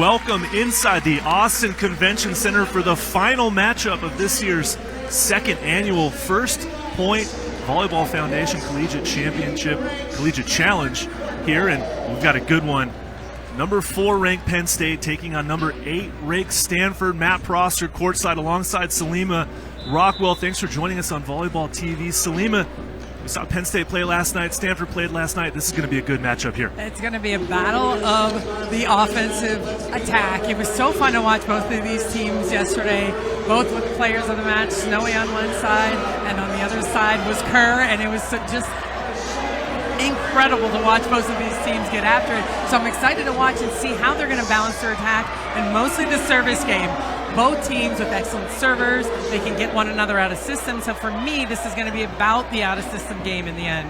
welcome inside the Austin Convention Center for the final matchup of this year's second annual First Point Volleyball Foundation Collegiate Challenge here, and we've got a good one. Number 4 ranked Penn State taking on number 8 ranked Stanford. Matt Prosser courtside alongside Salima Rockwell. Thanks for joining us on Volleyball TV. Salima, we saw Penn State play last night. Stanford played last night. This is going to be a good matchup here. It's going to be a battle of the offensive attack. It was so fun to watch both of these teams yesterday, both with players of the match, Snowy on one side, and on the other side was Kerr, and it was just incredible to watch both of these teams get after it. So I'm excited to watch and see how they're going to balance their attack, and mostly the service game. Both teams with excellent servers. They can get one another out of system. So for me, this is going to be about the out-of-system game in the end,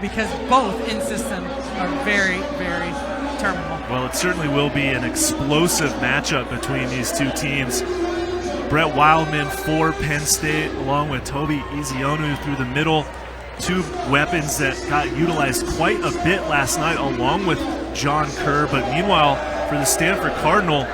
because both in system are very, very terminal. Well, it certainly will be an explosive matchup between these two teams. Brett Wildman for Penn State, along with Toby Ezionu through the middle. Two weapons that got utilized quite a bit last night, along with John Kerr. But meanwhile, for the Stanford Cardinal,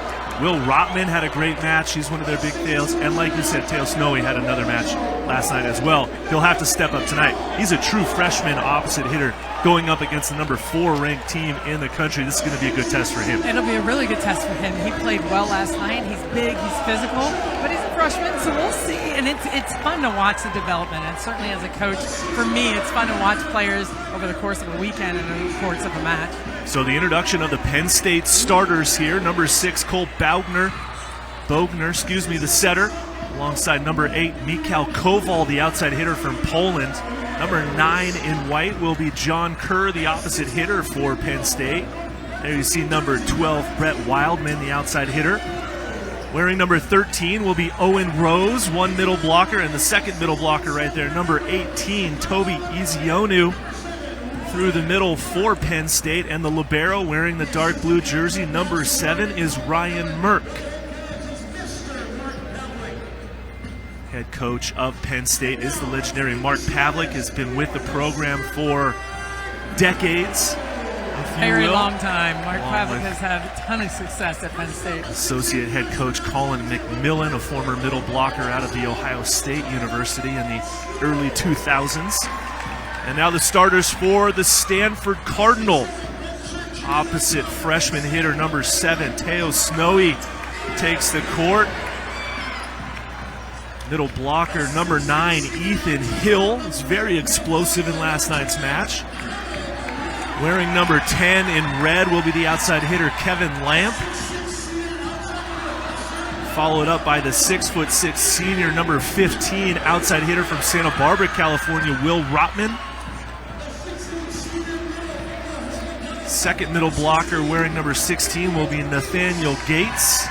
Will Rotman had a great match. He's one of their big fails. And like you said, Teo Snowy had another match last night as well. He'll have to step up tonight. He's a true freshman opposite hitter going up against the number 4 ranked team in the country. This is going to be a good test for him. It'll be a really good test for him. He played well last night. He's big, he's physical, but he's a freshman, so we'll see. And it's fun to watch the development. And certainly as a coach, for me, it's fun to watch players over the course of a weekend and over the course of a match. So the introduction of the Penn State starters here. Number 6, Cole Bogner, the setter, alongside number 8, Mikhail Koval, the outside hitter from Poland. Number 9 in white will be John Kerr, the opposite hitter for Penn State. There you see number 12, Brett Wildman, the outside hitter. Wearing number 13 will be Owen Rose, one middle blocker, and the second middle blocker right there, number 18, Toby Ezionu, through the middle for Penn State. And the libero wearing the dark blue jersey, number 7, is Ryan Merck. Head coach of Penn State is the legendary Mark Pavlik. Has been with the program for decades. Very long time. Mark Pavlik has had a ton of success at Penn State. Associate head coach Colin McMillan, a former middle blocker out of the Ohio State University in the early 2000s. And now the starters for the Stanford Cardinal. Opposite freshman hitter number 7, Teo Snowy, takes the court. Middle blocker number 9, Ethan Hill, is very explosive in last night's match. Wearing number 10 in red will be the outside hitter Kevin Lamp. Followed up by the 6'6" senior number 15 outside hitter from Santa Barbara, California, Will Rotman. Second middle blocker wearing number 16 will be Nathaniel Gates.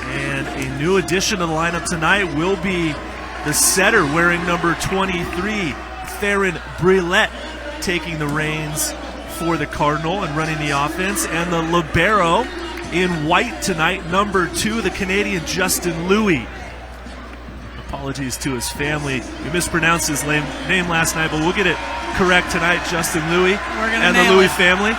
And a new addition to the lineup tonight will be the setter wearing number 23, Theron Brilette, taking the reins for the Cardinal and running the offense. And the libero in white tonight, number 2, the Canadian Justin Louis. Apologies to his family. We mispronounced his name last night, but we'll get it correct tonight. Justin Louis and the Louis family.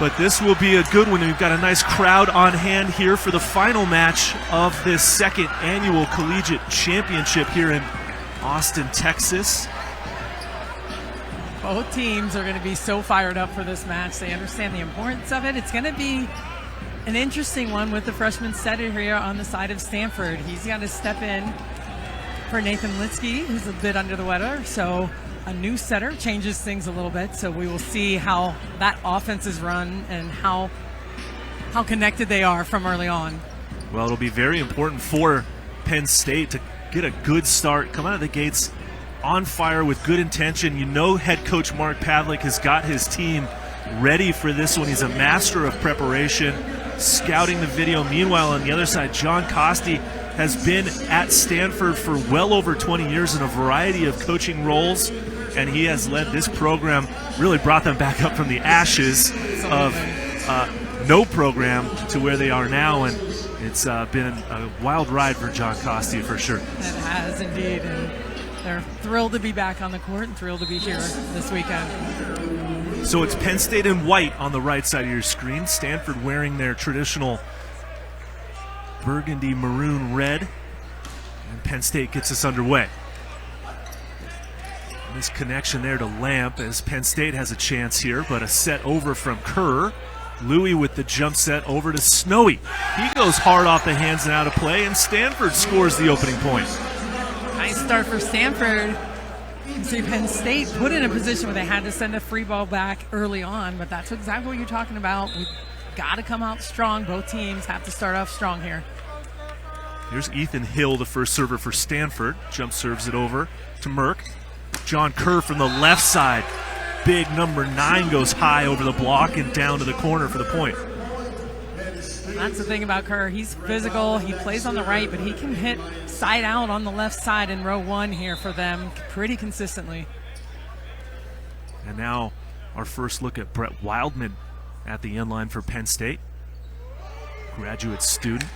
But this will be a good one. We've got a nice crowd on hand here for the final match of this second annual Collegiate Championship here in Austin, Texas. Both teams are going to be so fired up for this match. They understand the importance of it. It's going to be an interesting one with the freshman setter here on the side of Stanford. He's got to step in for Nathan Litsky, who's a bit under the weather. So a new setter changes things a little bit. So we will see how that offense is run and how connected they are from early on. Well, it'll be very important for Penn State to get a good start, come out of the gates on fire with good intention. You know, head coach Mark Pavlik has got his team ready for this one. He's a master of preparation, scouting the video. Meanwhile, on the other side, John Costi has been at Stanford for well over 20 years in a variety of coaching roles, and he has led this program, really brought them back up from the ashes of no program to where they are now, and it's been a wild ride for John Costi for sure. It has indeed. And they're thrilled to be back on the court and thrilled to be here this weekend. So it's Penn State in white on the right side of your screen. Stanford wearing their traditional burgundy maroon red. And Penn State gets us underway. This connection there to Lamp as Penn State has a chance here, but a set over from Kerr. Louis with the jump set over to Snowy. He goes hard off the hands and out of play, and Stanford scores the opening point. Nice start for Stanford. See, Penn State put in a position where they had to send a free ball back early on, but that's exactly what you're talking about. We've got to come out strong. Both teams have to start off strong here. Here's Ethan Hill, the first server for Stanford. Jump serves it over to Merck. John Kerr from the left side. Big number 9 goes high over the block and down to the corner for the point. That's the thing about Kerr. He's physical. He plays on the right, but he can hit side out on the left side in row 1 here for them pretty consistently. And now our first look at Brett Wildman at the end line for Penn State. Graduate student,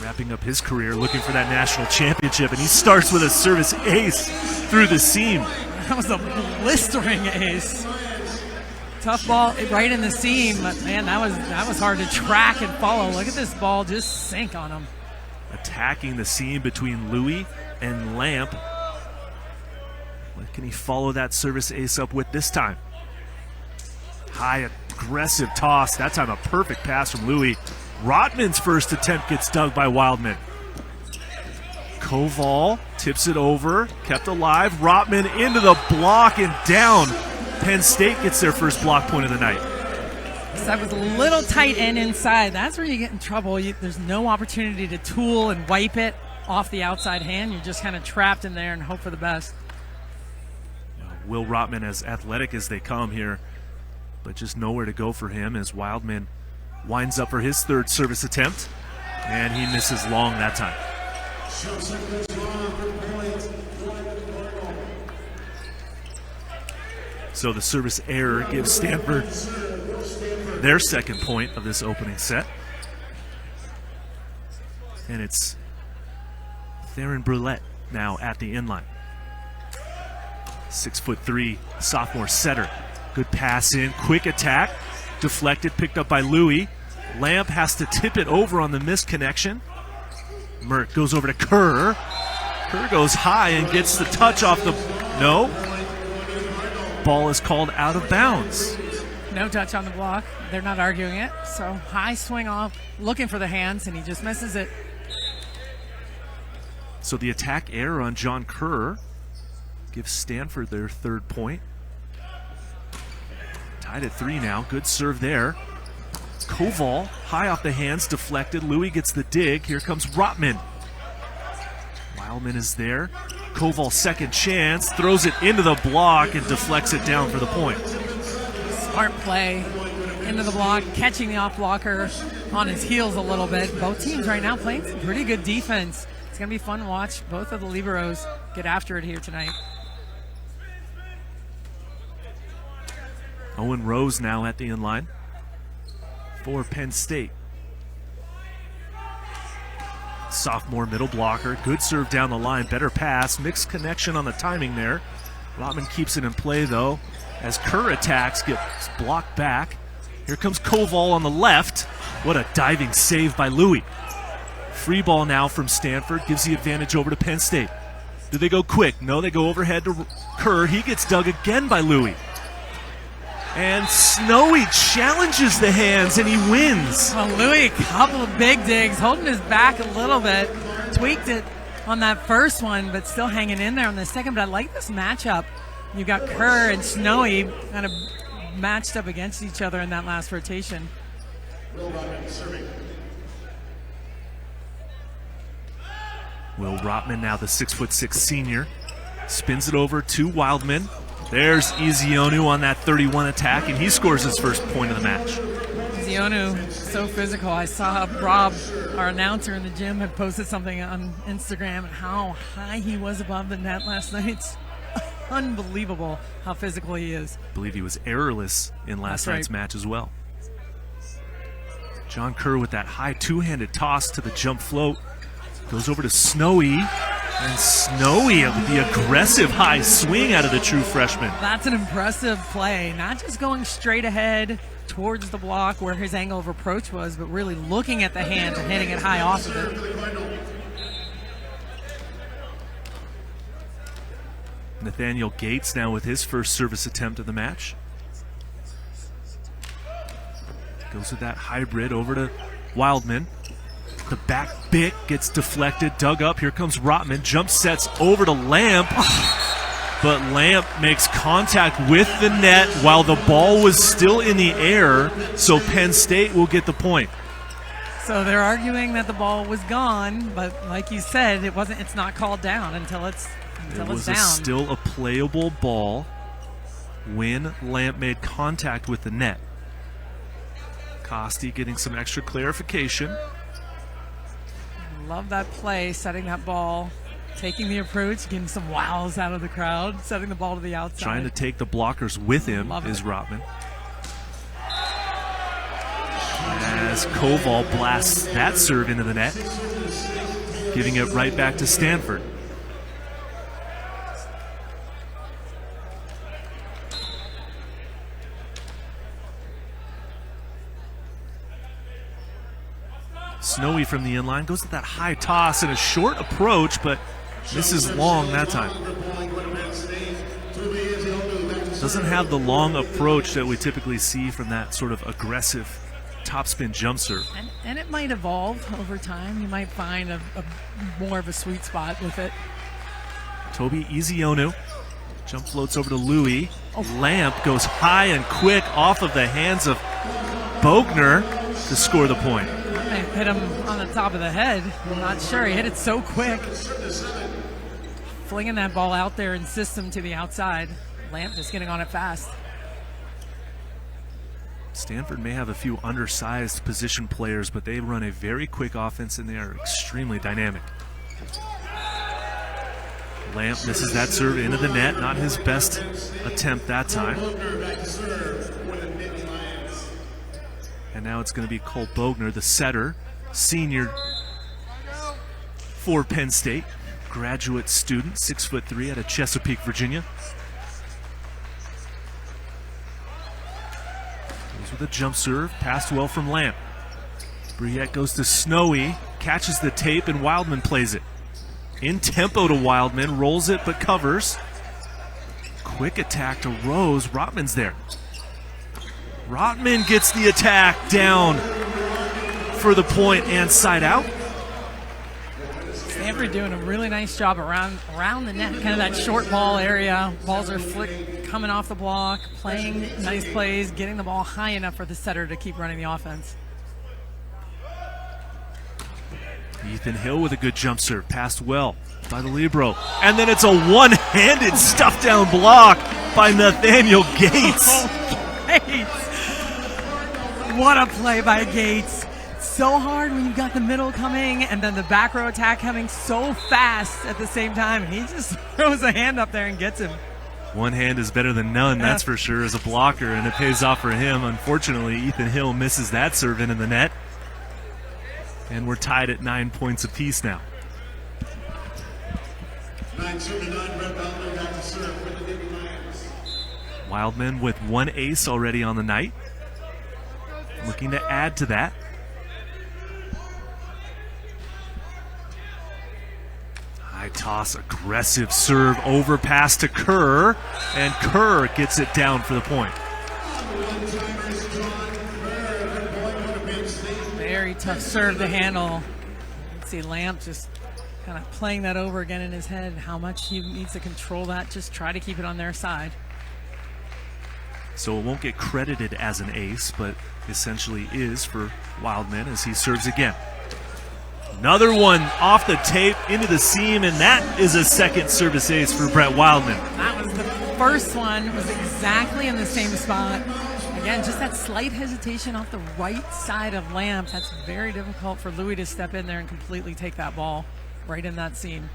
wrapping up his career, looking for that national championship, and he starts with a service ace through the seam. That was a blistering ace. Tough ball right in the seam, but man, that was hard to track and follow. Look at this ball just sink on him. Attacking the seam between Louis and Lamp. What can he follow that service ace up with this time? High aggressive toss, that time a perfect pass from Louis. Rotman's first attempt gets dug by Wildman. Koval tips it over, kept alive. Rotman into the block and down. Penn State gets their first block point of the night. So that was a little tight end inside. That's where you get in trouble. There's no opportunity to tool and wipe it off the outside hand. You're just kind of trapped in there and hope for the best. Will Rotman as athletic as they come here, but just nowhere to go for him as Wildman winds up for his third service attempt, and he misses long that time. So the service error gives Stanford their second point of this opening set. And it's Theron Brulette now at the inline. 6'3" sophomore setter. Good pass in, quick attack. Deflected, picked up by Louis. Lamp has to tip it over on the missed connection. Merck goes over to Kerr. Kerr goes high and gets the touch off the... No. Ball is called out of bounds. No touch on the block. They're not arguing it. So high swing off, looking for the hands, and he just misses it. So the attack error on John Kerr gives Stanford their third point. Tied at 3 now. Good serve there. Koval, high off the hands, deflected. Louis gets the dig. Here comes Rotman. Wildman is there. Koval second chance, throws it into the block and deflects it down for the point. Smart play into the block, catching the off blocker on his heels a little bit. Both teams right now playing some pretty good defense. It's going to be fun to watch both of the liberos get after it here tonight. Owen Rose now at the inline for Penn State. Sophomore middle blocker. Good serve down the line. Better pass. Mixed connection on the timing there. Rotman keeps it in play, though, as Kerr attacks, gets blocked back. Here comes Koval on the left. What a diving save by Louis. Free ball now from Stanford. Gives the advantage over to Penn State. Do they go quick? No, they go overhead to Kerr. He gets dug again by Louis. And Snowy challenges the hands, and he wins. Well, Louis, a couple of big digs, holding his back a little bit. Tweaked it on that first one, but still hanging in there on the second. But I like this matchup. You've got Kerr and Snowy kind of matched up against each other in that last rotation. Will Rotman, now the 6'6" senior, spins it over to Wildman. There's Ezionu on that 31 attack, and he scores his first point of the match. Ezionu, so physical. I saw Rob, our announcer in the gym, had posted something on Instagram and how high he was above the net last night. It's unbelievable how physical he is. I believe he was errorless in last night's match as well. John Kerr with that high two-handed toss to the jump float. Goes over to Snowy. And Snowy with the aggressive high swing out of the true freshman. That's an impressive play. Not just going straight ahead towards the block where his angle of approach was, but really looking at the hand and hitting it high off of it. Nathaniel Gates now with his first service attempt of the match. Goes with that hybrid over to Wildman. The back bick gets deflected, dug up. Here comes Rotman. Jump sets over to Lamp. But Lamp makes contact with the net while the ball was still in the air. So Penn State will get the point. So they're arguing that the ball was gone, but like you said, it wasn't. It's not called down until it's down. It was still a playable ball when Lamp made contact with the net. Costi getting some extra clarification. Love that play, setting that ball, taking the approach, getting some wows out of the crowd, setting the ball to the outside. Trying to take the blockers with him is Rotman. As Koval blasts that serve into the net, giving it right back to Stanford. Snowy from the inline goes to that high toss and a short approach, but misses long that time. Doesn't have the long approach that we typically see from that sort of aggressive topspin jump serve. And it might evolve over time. You might find a more of a sweet spot with it. Toby Ezionu. Jump floats over to Louis. Lamp goes high and quick off of the hands of Bogner to score the point. Hit him on the top of the head. I'm not sure. He hit it so quick. Flinging that ball out there in system to the outside. Lamp just getting on it fast. Stanford may have a few undersized position players, but they run a very quick offense and they are extremely dynamic. Lamp misses that serve into the net. Not his best attempt that time. And now it's going to be Cole Bogner, the setter, senior for Penn State, graduate student, 6'3" out of Chesapeake, Virginia. Goes with a jump serve, passed well from Lamp. Briette goes to Snowy, catches the tape, and Wildman plays it. In tempo to Wildman, rolls it but covers. Quick attack to Rose, Rotman's there. Rotman gets the attack down for the point and side out. Stanford doing a really nice job around the net, kind of that short ball area. Balls are coming off the block, playing nice plays, getting the ball high enough for the setter to keep running the offense. Ethan Hill with a good jump serve, passed well by the libero. And then it's a one-handed stuff down block by Nathaniel Gates. Oh, Gates. What a play by Gates. So hard when you've got the middle coming and then the back row attack coming so fast at the same time. And he just throws a hand up there and gets him. One hand is better than none, that's for sure, as a blocker, and it pays off for him. Unfortunately, Ethan Hill misses that serve into the net. And we're tied at 9 points apiece now. Wildman with one ace already on the night. Looking to add to that. High toss, aggressive serve, over pass to Kerr, and Kerr gets it down for the point. Very tough serve to handle. You can see Lamp just kind of playing that over again in his head, how much he needs to control that, just try to keep it on their side. So it won't get credited as an ace, but essentially is for Wildman as he serves again. Another one off the tape into the seam, and that is a second service ace for Brett Wildman. That was the first one, was exactly in the same spot. Again, just that slight hesitation off the right side of Lamp. That's very difficult for Louis to step in there and completely take that ball right in that seam.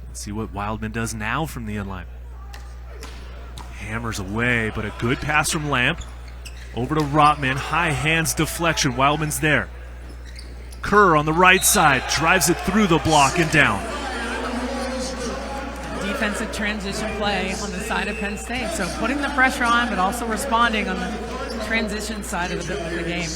Let's see what Wildman does now from the inline. Hammers away, but a good pass from Lamp. Over to Rotman, high hands deflection. Wildman's there. Kerr on the right side, drives it through the block and down. Defensive transition play on the side of Penn State. So putting the pressure on, but also responding on the transition side of the game.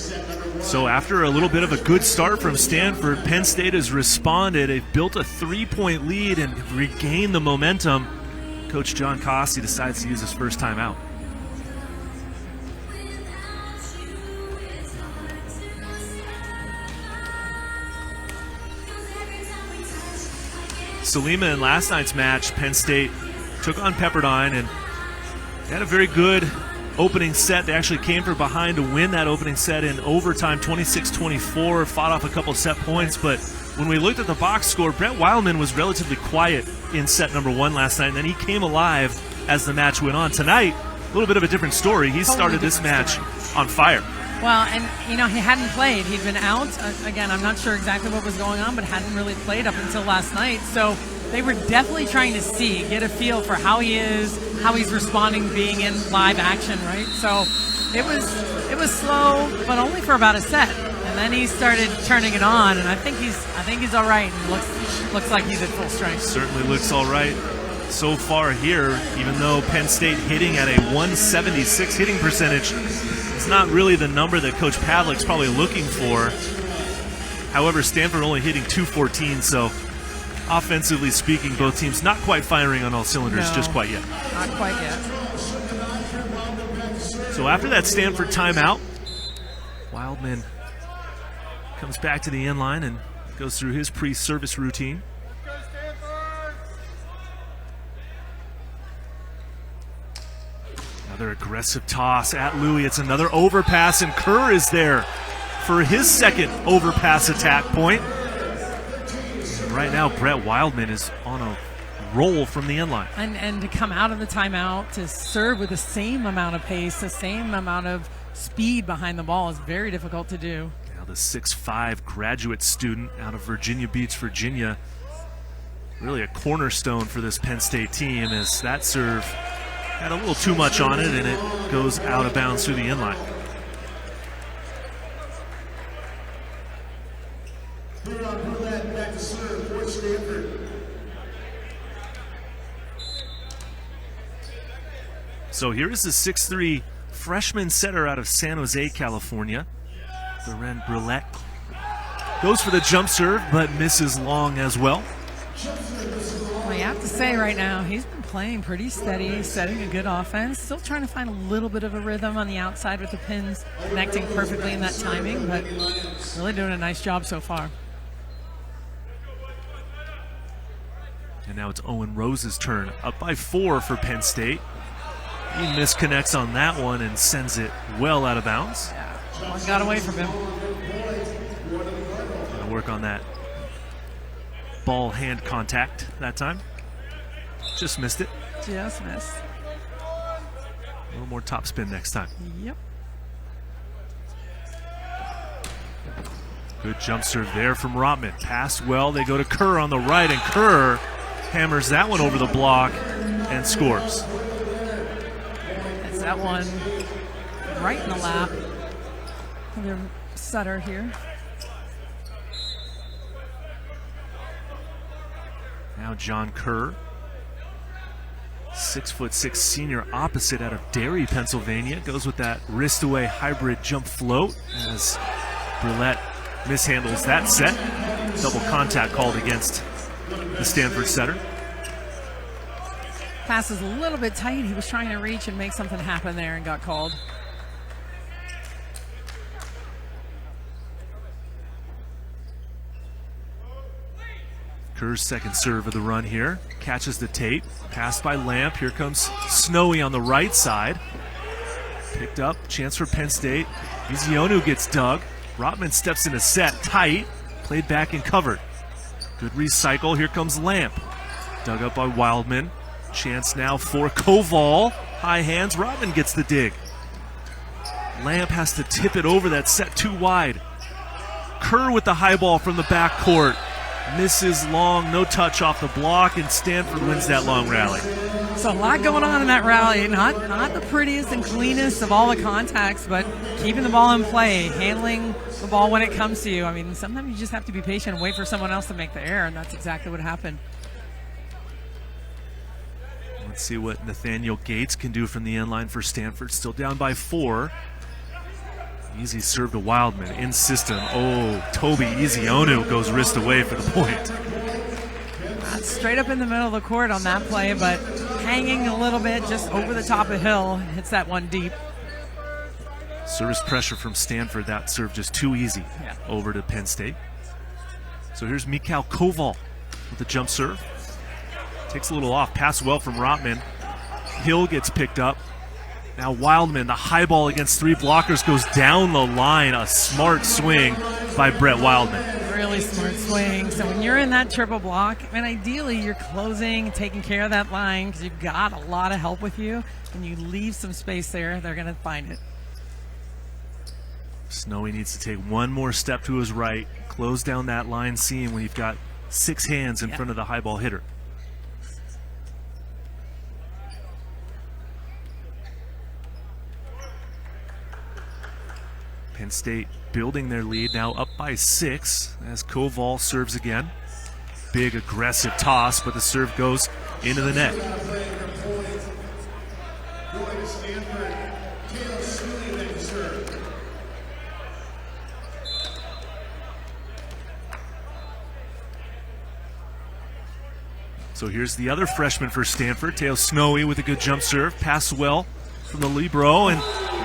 So after a little bit of a good start from Stanford, Penn State has responded. They've built a 3-point lead and regained the momentum. Coach John Costi decides to use his first timeout. Salima, in last night's match, Penn State took on Pepperdine and they had a very good opening set. They actually came from behind to win that opening set in overtime, 26-24, fought off a couple set points. But when we looked at the box score, Brett Wildman was relatively quiet in set number 1 last night, and then he came alive as the match went on. Tonight, a little bit of a different story. He started this match on fire. Well, and, he hadn't played. He'd been out. Again, I'm not sure exactly what was going on, but hadn't really played up until last night. So they were definitely trying to get a feel for how he is, how he's responding being in live action, right? So it was slow, but only for about a set. And then he started turning it on, and I think he's all right, and looks like he's at full strength. Certainly looks all right so far here, even though Penn State hitting at a 176 hitting percentage. It's not really the number that Coach Pavlik's probably looking for. However, Stanford only hitting 214, so offensively speaking, both teams not quite firing on all cylinders just quite yet. Not quite yet. So after that Stanford timeout, Wildman comes back to the inline and goes through his pre-service routine. Another aggressive toss at Louis. It's another overpass, and Kerr is there for his second overpass attack point. And right now, Brett Wildman is on a roll from the inline. And to come out of the timeout to serve with the same amount of pace, the same amount of speed behind the ball is very difficult to do. Now the 6'5" graduate student out of Virginia Beach, Virginia. Really a cornerstone for this Penn State team, as that serve had a little too much on it, and it goes out of bounds through the inline. Back to serve for Stanford. So here is the 6'3" freshman setter out of San Jose, California. Loren Brillette goes for the jump serve, but misses long as well. Well, you have to say right now, he's been playing pretty steady, setting a good offense. Still trying to find a little bit of a rhythm on the outside with the pins, connecting perfectly in that timing, but really doing a nice job so far. And now it's Owen Rose's turn, up by 4 for Penn State. He misconnects on that one and sends it well out of bounds. Yeah, one got away from him. Gonna work on that ball hand contact that time. Just missed it. Just missed. A little more topspin next time. Yep. Good jump serve there from Rotman. Passed well. They go to Kerr on the right, and Kerr hammers that one over the block and scores. That's that one right in the lap of the setter here. Now John Kerr, 6'6" senior opposite out of Derry, Pennsylvania, goes with that wrist-away hybrid jump float as Brillette mishandles that set. Double contact called against the Stanford setter. Pass is a little bit tight. He was trying to reach and make something happen there and got called. Kerr's second serve of the run here. Catches the tape. Passed by Lamp. Here comes Snowy on the right side. Picked up. Chance for Penn State. Vizionu gets dug. Rotman steps in a set. Tight. Played back and covered. Good recycle. Here comes Lamp. Dug up by Wildman. Chance now for Koval. High hands. Rotman gets the dig. Lamp has to tip it over. That set too wide. Kerr with the high ball from the backcourt. misses long, no touch off the block, and Stanford wins that long rally. So a lot going on in that rally. Not the prettiest and cleanest of all the contacts, but keeping the ball in play, handling the ball when it comes to you. I mean, sometimes you just have to be patient and wait for someone else to make the error, and that's exactly what happened. Let's see what Nathaniel Gates can do from the end line for Stanford. Still down by 4. Easy serve to Wildman in system. Oh, Toby Ezeonu goes wrist away for the point. That's straight up in the middle of the court on that play, but hanging a little bit just over the top of Hill. Hits that one deep. Service pressure from Stanford. That serve just too easy over to Penn State. So here's Mikhail Koval with the jump serve. Takes a little off. Pass well from Rotman. Hill gets picked up. Now Wildman, the high ball against 3 blockers, goes down the line. A smart swing by Brett Wildman. Really smart swing. So when you're in that triple block, and ideally you're closing, taking care of that line because you've got a lot of help with you, and you leave some space there, they're going to find it. Snowy needs to take one more step to his right, close down that line seam when you've got 6 hands in front of the high ball hitter. Penn State building their lead, now up by 6 as Koval serves again. Big aggressive toss, but the serve goes into the net. So here's the other freshman for Stanford, Teo Snowy with a good jump serve. Pass well from the libero, and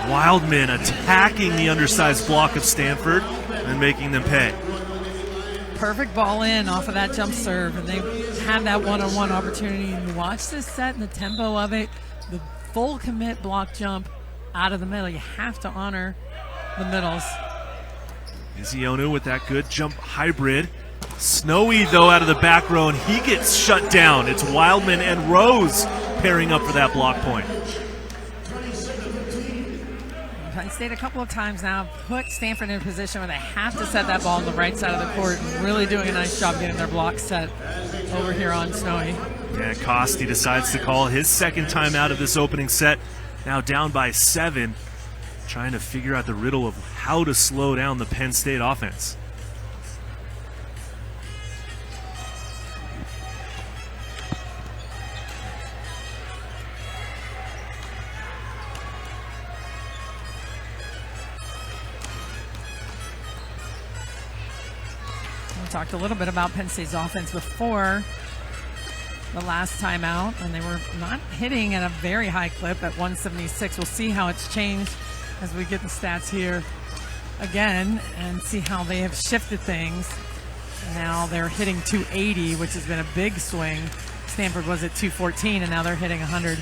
Wildman attacking the undersized block of Stanford and making them pay. Perfect ball in off of that jump serve, and they had that one-on-one opportunity. And you watch this set and the tempo of it, the full commit block jump out of the middle. You have to honor the middles. Ezeonu with that good jump hybrid. Snowy, though, out of the back row, and he gets shut down. It's Wildman and Rose pairing up for that block point. Penn State a couple of times now put Stanford in a position where they have to set that ball on the right side of the court, and really doing a nice job getting their block set over here on Snowy. Yeah, Costi decides to call his second time out of this opening set. Now down by 7, trying to figure out the riddle of how to slow down the Penn State offense. Talked a little bit about Penn State's offense before the last time out, and they were not hitting at a very high clip at 176. We'll see how it's changed as we get the stats here again and see how they have shifted things. Now they're hitting 280, which has been a big swing. Stanford was at 214, and now they're hitting 100.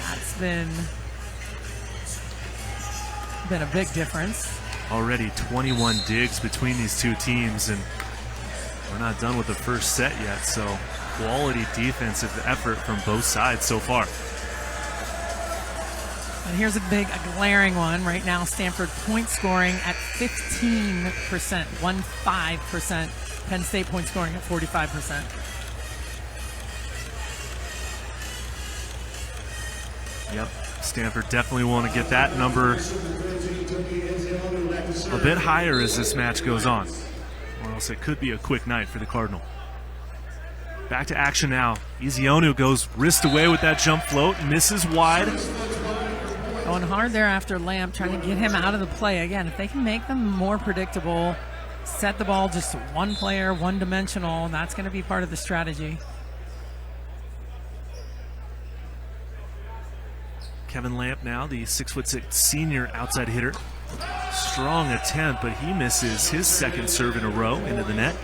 That's been a big difference. Already 21 digs between these two teams, and we're not done with the first set yet, so quality defensive effort from both sides so far. And here's a glaring one right now. Stanford point scoring at 15%, 15%. Penn State point scoring at 45%. Yep, Stanford definitely want to get that number a bit higher as this match goes on, or else it could be a quick night for the Cardinal. Back to action now. Ezeonu goes wrist away with that jump float, misses wide. Going hard there after Lamp, trying to get him out of the play. Again, if they can make them more predictable, set the ball just one player, one-dimensional, that's going to be part of the strategy. Kevin Lamp now, the 6'6" senior outside hitter. Strong attempt, but he misses his second serve in a row into the net.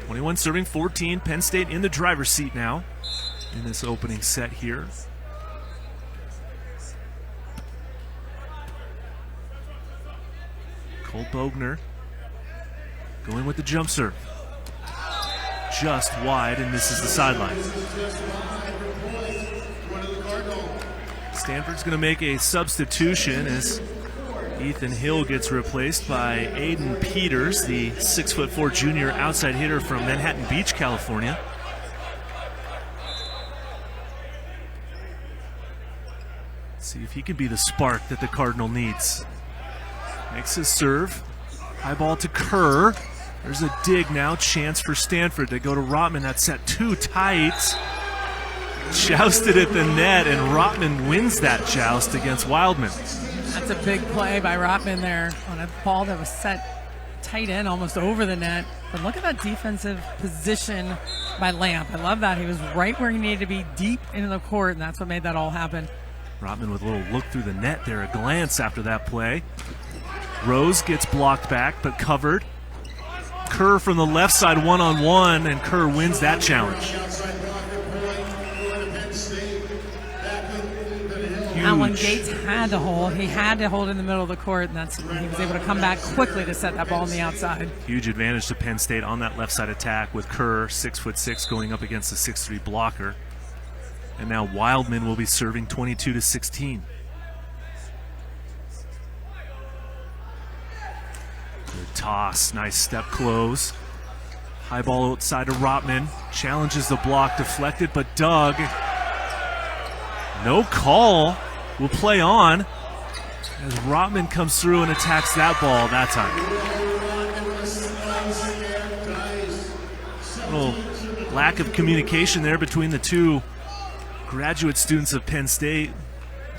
21 serving 14. Penn State in the driver's seat now in this opening set here. Cole Bogner going with the jump serve. Just wide, and misses the sideline. Stanford's going to make a substitution as Ethan Hill gets replaced by Aiden Peters, the 6'4" junior outside hitter from Manhattan Beach, California. See if he can be the spark that the Cardinal needs. Makes his serve. High ball to Kerr. There's a dig now. Chance for Stanford. They go to Rotman. That's set too tight. Jousted at the net, and Rotman wins that joust against Wildman. That's a big play by Rotman there on a ball that was set tight in, almost over the net. But look at that defensive position by Lamp. I love that. He was right where he needed to be, deep into the court, and that's what made that all happen. Rotman with a little look through the net there, a glance after that play. Rose gets blocked back, but covered. Kerr from the left side one-on-one, and Kerr wins that challenge. That one Gates had to hold. He had to hold in the middle of the court, and he was able to come back quickly to set that ball on the outside. Huge advantage to Penn State on that left side attack with Kerr, 6'6", going up against the 6'3" blocker. And now Wildman will be serving 22-16. Good toss, nice step close. High ball outside to Rotman. Challenges the block, deflected, but dug. No call. Will play on as Rotman comes through and attacks that ball that time. A little lack of communication there between the two graduate students of Penn State,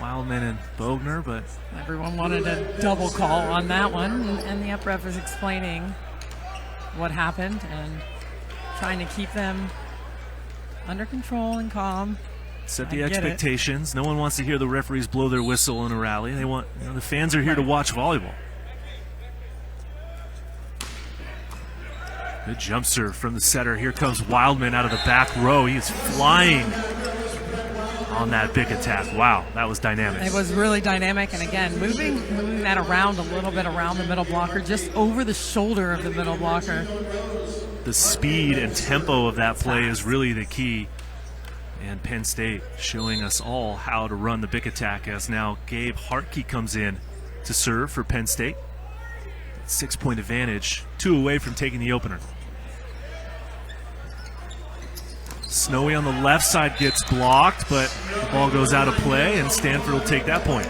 Wildman and Bogner, but everyone wanted a double call on that one, and the up ref is explaining what happened and trying to keep them under control and calm. Set the expectations. No one wants to hear the referees blow their whistle in a rally. They want, the fans are here to watch volleyball. Good jump serve from the setter. Here comes Wildman out of the back row. He is flying on that big attack. Wow, that was dynamic. It was really dynamic, and again, moving that around a little bit around the middle blocker, just over the shoulder of the middle blocker. The speed and tempo of that play is really the key. And Penn State showing us all how to run the big attack, as now Gabe Hartke comes in to serve for Penn State. 6-point advantage, 2 away from taking the opener. Snowy on the left side gets blocked, but the ball goes out of play, and Stanford will take that point.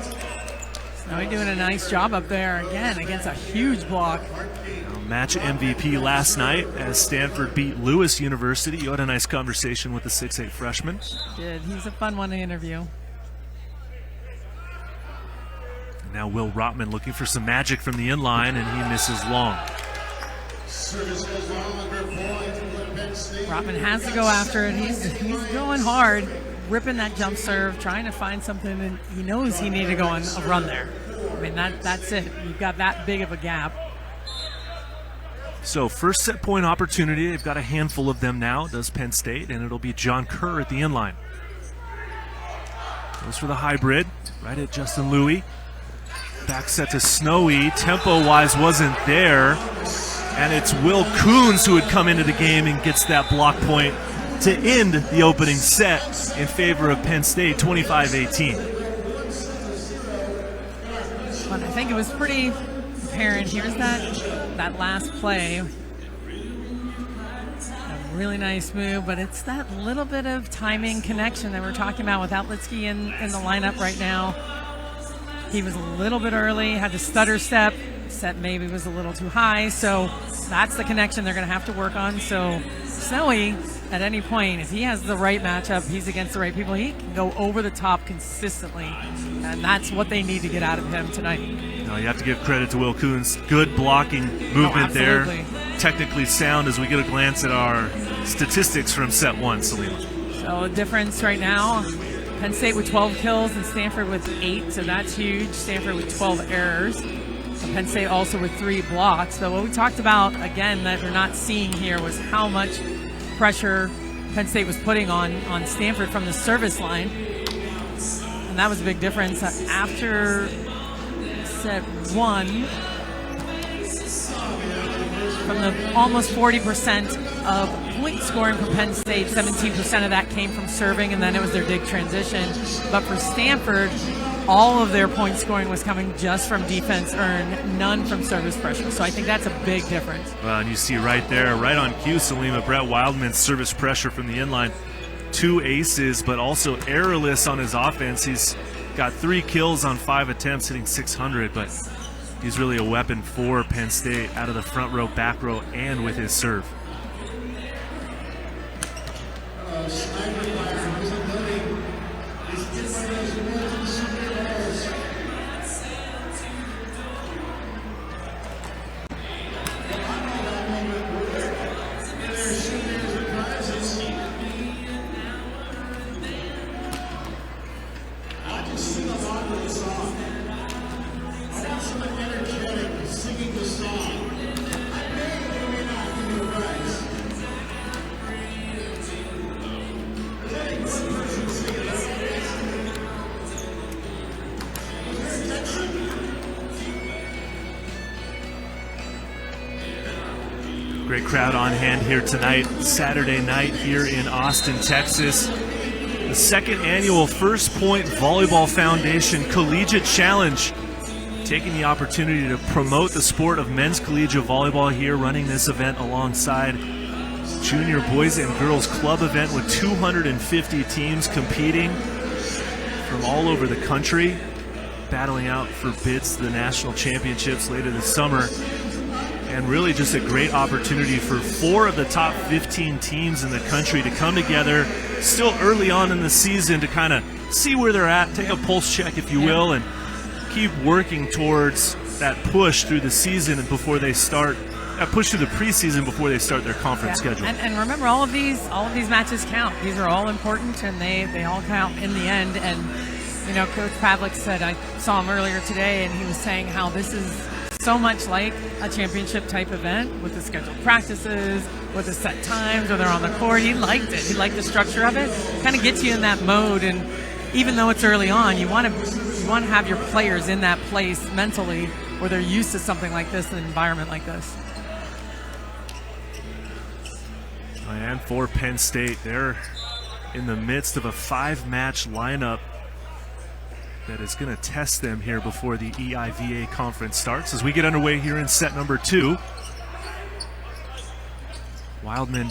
Snowy doing a nice job up there, again, against a huge block. Match MVP last night as Stanford beat Lewis University. You had a nice conversation with the 6'8" freshman. Did. He's a fun one to interview. Now Will Rotman looking for some magic from the inline, and he misses long. Rotman has to go after it. He's going hard, ripping that jump serve, trying to find something, and he knows he needs to go on a run there. I mean, that's it. You've got that big of a gap. So first set point opportunity, they've got a handful of them now, does Penn State, and it'll be John Kerr at the inline. Goes for the hybrid, right at Justin Louis. Back set to Snowy, tempo-wise wasn't there, and it's Will Coons who had come into the game and gets that block point to end the opening set in favor of Penn State, 25-18. But I think it was pretty apparent. Here's that last play. A really nice move, but it's that little bit of timing connection that we're talking about with Outlitsky in the lineup right now. He was a little bit early, had to stutter step. Set maybe was a little too high, so that's the connection they're going to have to work on. So Snowy, at any point, if he has the right matchup, he's against the right people, he can go over the top consistently, and that's what they need to get out of him tonight. No, you have to give credit to Will Coons. Good blocking movement there. Technically sound as we get a glance at our statistics from set one, Selena. So a difference right now, Penn State with 12 kills and Stanford with 8, so that's huge. Stanford with 12 errors. Penn State also with 3 blocks. So what we talked about, again, that we're not seeing here was how much pressure Penn State was putting on Stanford from the service line. And that was a big difference. After set 1, from the almost 40% of point scoring for Penn State, 17% of that came from serving, and then it was their dig transition. But for Stanford, all of their point scoring was coming just from defense earned, none from service pressure. So I think that's a big difference. Well, and you see right there, right on cue, Salima, Brett Wildman's service pressure from the inline. 2 aces, but also errorless on his offense. He's got 3 kills on 5 attempts, hitting .600, but he's really a weapon for Penn State out of the front row, back row, and with his serve. Great crowd on hand here tonight, Saturday night here in Austin, Texas. The second annual First Point Volleyball Foundation Collegiate Challenge, taking the opportunity to promote the sport of men's collegiate volleyball here, running this event alongside Junior Boys and Girls Club event with 250 teams competing from all over the country, battling out for bids to the national championships later this summer. And really just a great opportunity for 4 of the top 15 teams in the country to come together still early on in the season to kind of see where they're at, take a pulse check, if you will, and keep working towards that push through the season and before they start, that push through the preseason before they start their conference schedule. And remember, all of these matches count. These are all important, and they all count in the end. And you know, Coach Pavlik said, I saw him earlier today, and he was saying how this is so much like a championship type event with the scheduled practices, with the set times when they're on the court. He liked it. He liked the structure of it. Kind of gets you in that mode, and even though it's early on, you want to have your players in that place mentally where they're used to something like this, an environment like this. And for Penn State, they're in the midst of a 5-match lineup that is going to test them here before the EIVA conference starts. As we get underway here in set number 2, Wildman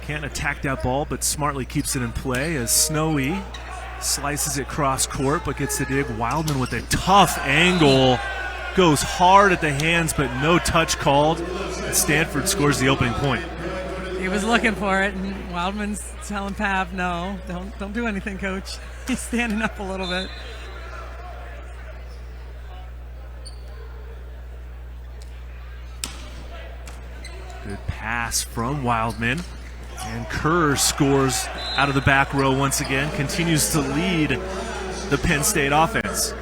can't attack that ball, but smartly keeps it in play as Snowy slices it cross court, but gets the dig. Wildman with a tough angle, goes hard at the hands, but no touch called. And Stanford scores the opening point. He was looking for it, and Wildman's telling Pav, no, don't do anything, coach. He's standing up a little bit. Good pass from Wildman, and Kerr scores out of the back row once again, continues to lead the Penn State offense.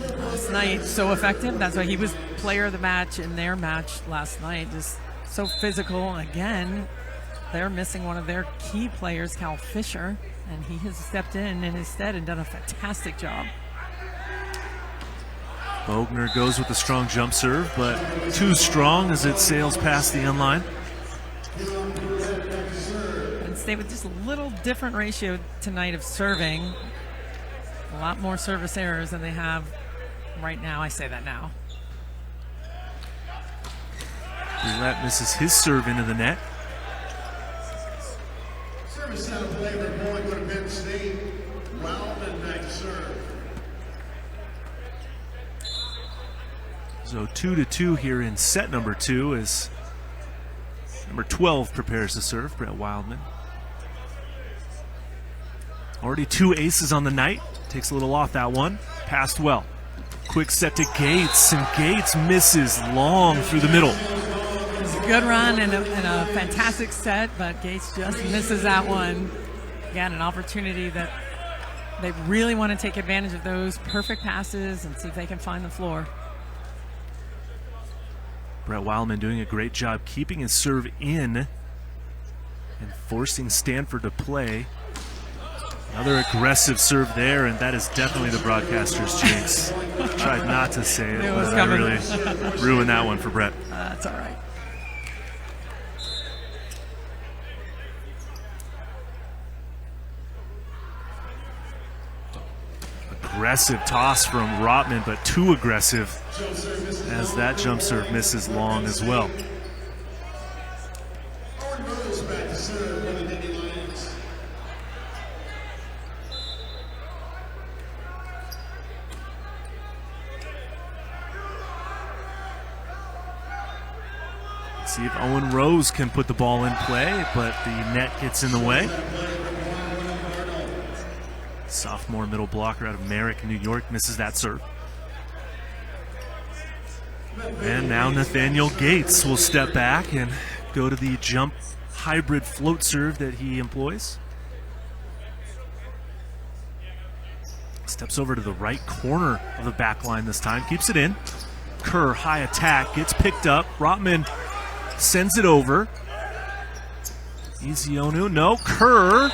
Last night, so effective. That's why he was player of the match in their match last night. Just so physical. And again, they're missing one of their key players, Cal Fisher, and he has stepped in his stead and done a fantastic job. Bogner goes with a strong jump serve, but too strong as it sails past the inline. Penn State with just a little different ratio tonight of serving. A lot more service errors than they have right now. I say that now. Brulette misses his serve into the net. Service out of play for going to Penn State. Wildman back to serve. So 2-2 here in set number 2 as number 12 prepares to serve, Brett Wildman. Already 2 aces on the night. Takes a little off that one. Passed well. Quick set to Gates, and Gates misses long through the middle. It was a good run and a fantastic set, but Gates just misses that one. Again, an opportunity that they really want to take advantage of those perfect passes and see if they can find the floor. Brett Wildman doing a great job keeping his serve in and forcing Stanford to play. Another aggressive serve there, and that is definitely the broadcaster's jinx. Tried not to say it, but I really ruined that one for Brett. That's all right. aggressive toss from Rotman, but too aggressive as that jump serve misses long as well. See if Owen Rose can put the ball in play, but the net gets in the way. Sophomore middle blocker out of Merrick, New York, misses that serve. And now Nathaniel Gates will step back and go to the jump hybrid float serve that he employs. Steps over to the right corner of the back line this time, keeps it in. Kerr, high attack, gets picked up. Rotman sends it over. Ezionu, no. Kerr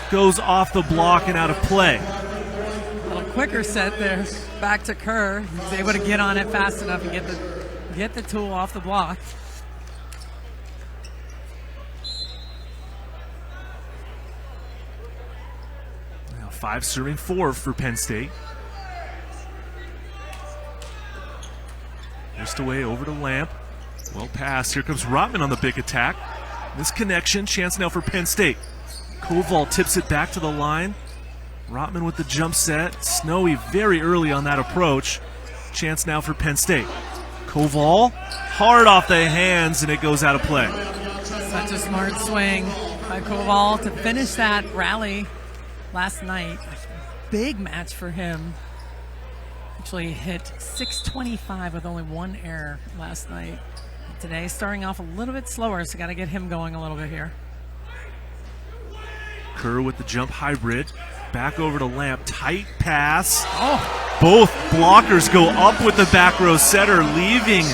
goes off the block and out of play. A little quicker set there. Back to Kerr. He's able to get on it fast enough and get the tool off the block. Now 5 serving 4 for Penn State. Just away over to Lamp. Well passed. Here comes Rotman on the big attack. This connection, chance now for Penn State. Koval tips it back to the line. Rotman with the jump set. Snowy very early on that approach. Chance now for Penn State. Koval, hard off the hands, and it goes out of play. Such a smart swing by Koval to finish that rally last night. Big match for him. Actually hit 625 with only 1 error last night. Today starting off a little bit slower, so got to get him going a little bit here. Kerr with the jump hybrid. Back over to Lamp. Tight pass. Oh, Both blockers go up with the back row setter, leaving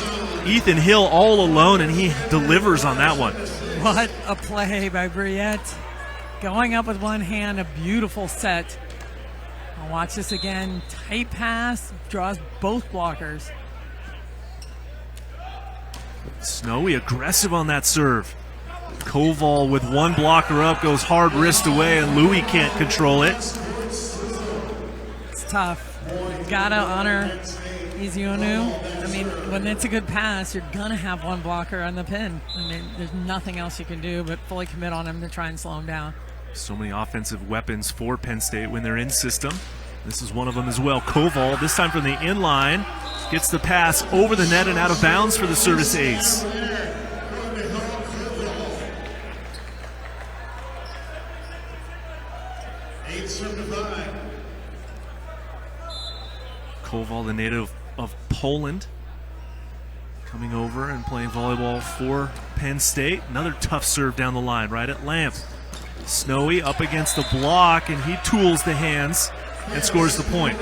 Ethan Hill all alone, and he delivers on that one. what a play by Briette. Going up with one hand, a beautiful set. I'll watch this again. Tight pass, draws both blockers. Snowy aggressive on that serve. Koval with one blocker up, goes hard wrist away, and Louis can't control it. It's tough. You gotta honor Ezionu. I mean, when it's a good pass, you're gonna have one blocker on the pin. I mean, there's nothing else you can do but fully commit on him to try and slow him down. So many offensive weapons for Penn State when they're in system. This is one of them as well. Koval, this time from the inline, gets the pass over the net and out of bounds for the service ace. Koval, the native of Poland, coming over and playing volleyball for Penn State. Another tough serve down the line, right at Lamp. Snowy up against the block, and he tools the hands and scores the point.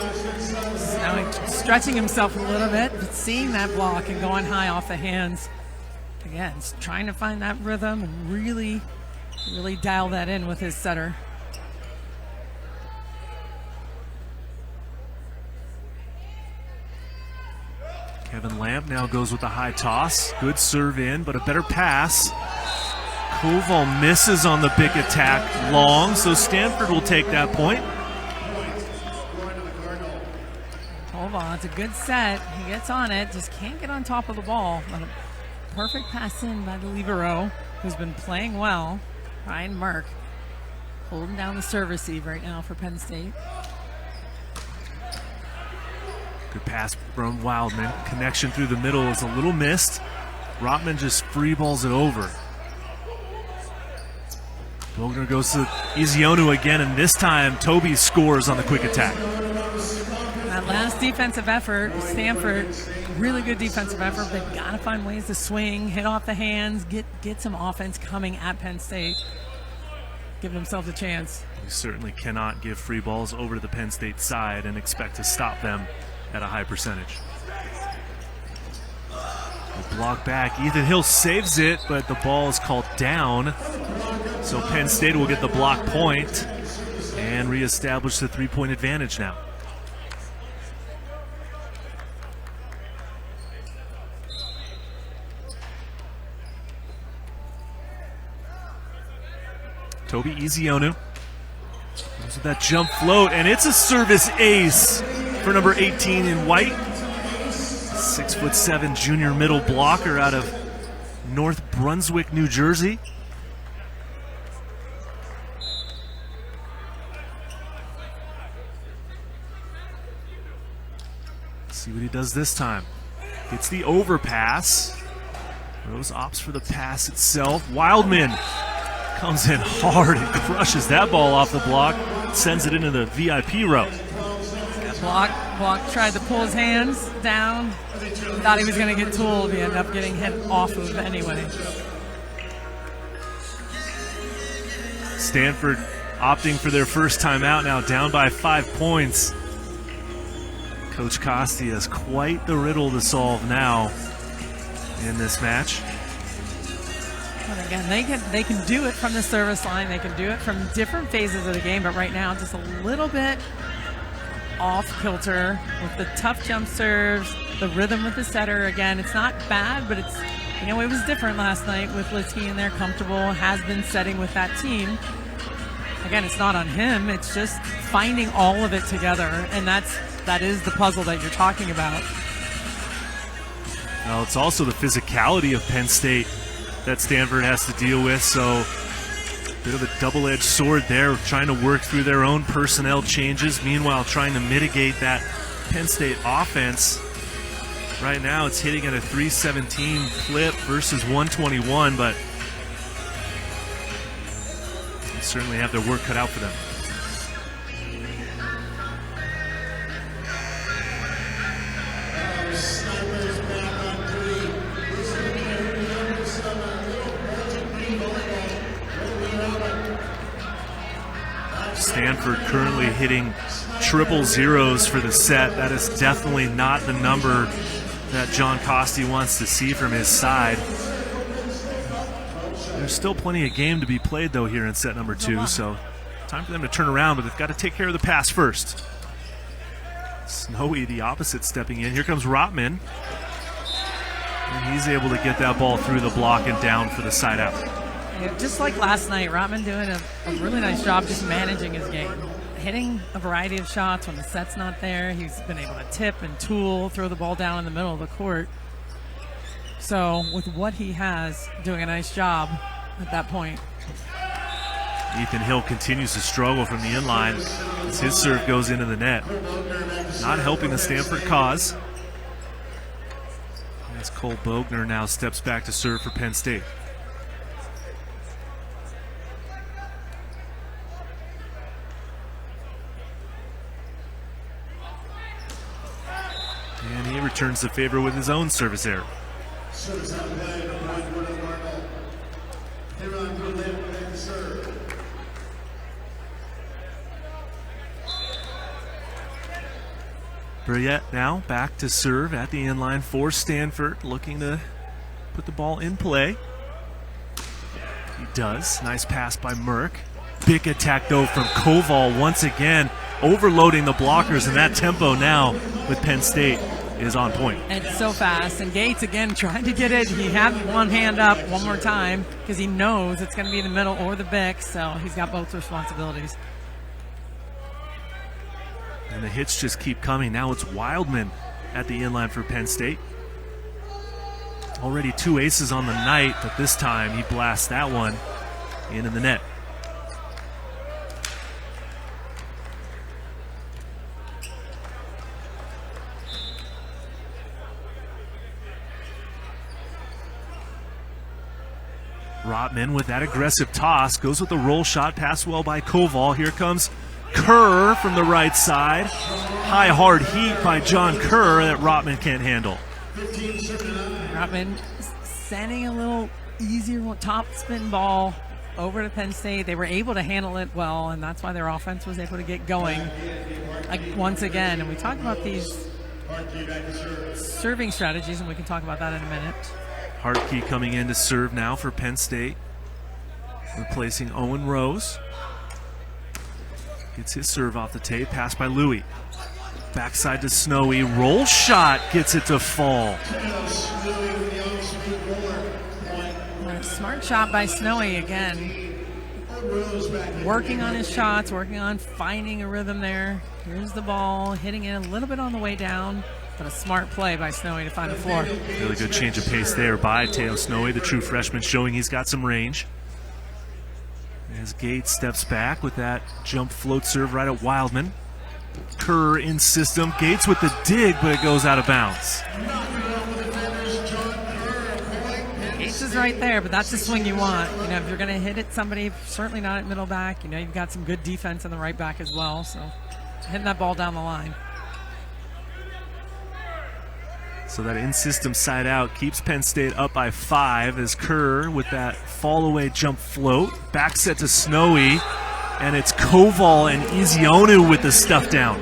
Snowy stretching himself a little bit, but seeing that block and going high off the hands. Again, trying to find that rhythm and really dial that in with his setter. Kevin Lamp now goes with the high toss. Good serve in, but a better pass. Koval misses on the big attack long, so Stanford will take that point. Koval, it's a good set. He gets on it, just can't get on top of the ball. But a perfect pass in by the libero, who's been playing well. Ryan Merck holding down the serve receive right now for Penn State. Good pass from Wildman. Connection through the middle is a little missed. Rotman just free balls it over. Bogner goes to Ezionu again, and this time Toby scores on the quick attack. That last defensive effort, Stanford, really good defensive effort. They've got to find ways to swing, hit off the hands, get some offense coming at Penn State. Give themselves a chance. We certainly cannot give free balls over to the Penn State side and expect to stop them at a high percentage. The block back. Ethan Hill saves it, but the ball is called down. So Penn State will get the block point and reestablish the 3-point advantage now. Toby Ezionu goes with that jump float, and it's a service ace for number 18 in white. 6'7" junior middle blocker out of North Brunswick, New Jersey. See what he does this time. Gets the overpass. Rose opts for the pass itself. Wildman comes in hard and crushes that ball off the block. Sends it into the VIP row. Block tried to pull his hands down. Thought he was going to get tooled. He ended up getting hit off of anyway. Stanford opting for their first timeout now, down by 5 points. Coach Costi has quite the riddle to solve now in this match. And again, they can do it from the service line. They can do it from different phases of the game, but right now just a little bit off kilter with the tough jump serves, the rhythm with the setter. Again, it's not bad, but it's, it was different last night with Litsky in there, comfortable, has been setting with that team. Again, it's not on him. It's just finding all of it together, and that is the puzzle that you're talking about. Well, it's also the physicality of Penn State that Stanford has to deal with, so bit of a double-edged sword there, trying to work through their own personnel changes, meanwhile trying to mitigate that Penn State offense. Right now it's hitting at a 317 clip versus 121, but they certainly have their work cut out for them. Stanford currently hitting triple zeros for the set. That is definitely not the number that John Costi wants to see from his side. There's still plenty of game to be played, though, here in set number 2, so time for them to turn around, but they've got to take care of the pass first. Snowy, the opposite, stepping in. Here comes Rotman, and he's able to get that ball through the block and down for the side out. Just like last night, Rotman doing a really nice job just managing his game. Hitting a variety of shots when the set's not there. He's been able to tip and tool, throw the ball down in the middle of the court. So with what he has, doing a nice job at that point. Ethan Hill continues to struggle from the inline as his serve goes into the net. Not helping the Stanford cause. As Cole Bogner now steps back to serve for Penn State. And he returns the favor with his own service error. Brilliant now back to serve at the inline for Stanford, looking to put the ball in play. He does. Nice pass by Merck. Big attack, though, from Koval once again, overloading the blockers, and that tempo now with Penn State is on point. And it's so fast. And Gates, again, trying to get it. He had one hand up one more time because he knows it's going to be in the middle or the back, so he's got both responsibilities. And the hits just keep coming. Now it's Wildman at the inline for Penn State. Already 2 aces on the night, but this time he blasts that one into the net. Rotman with that aggressive toss, goes with the roll shot, passed well by Koval. Here comes Kerr from the right side. High hard heat by John Kerr that Rotman can't handle. Rotman sending a little easier top spin ball over to Penn State. They were able to handle it well, and that's why their offense was able to get going once again. And we talked about these serving strategies, and we can talk about that in a minute. Hartke coming in to serve now for Penn State, replacing Owen Rose. Gets his serve off the tape, pass by Louie. Backside to Snowy, roll shot, gets it to fall. Smart shot by Snowy again. Working on his shots, working on finding a rhythm there. Here's the ball, hitting it a little bit on the way down, but a smart play by Snowy to find the floor. Really good change of pace there by Teo Snowy, the true freshman, showing he's got some range. As Gates steps back with that jump float serve right at Wildman. Kerr in system. Gates with the dig, but it goes out of bounds. Gates is right there, but that's the swing you want. You know, if you're going to hit it somebody, certainly not at middle back. You know, you've got some good defense in the right back as well. So hitting that ball down the line. So that in-system side out keeps Penn State up by 5 as Kerr with that fall-away jump float. Back set to Snowy, and it's Koval and Izionu with the stuff down.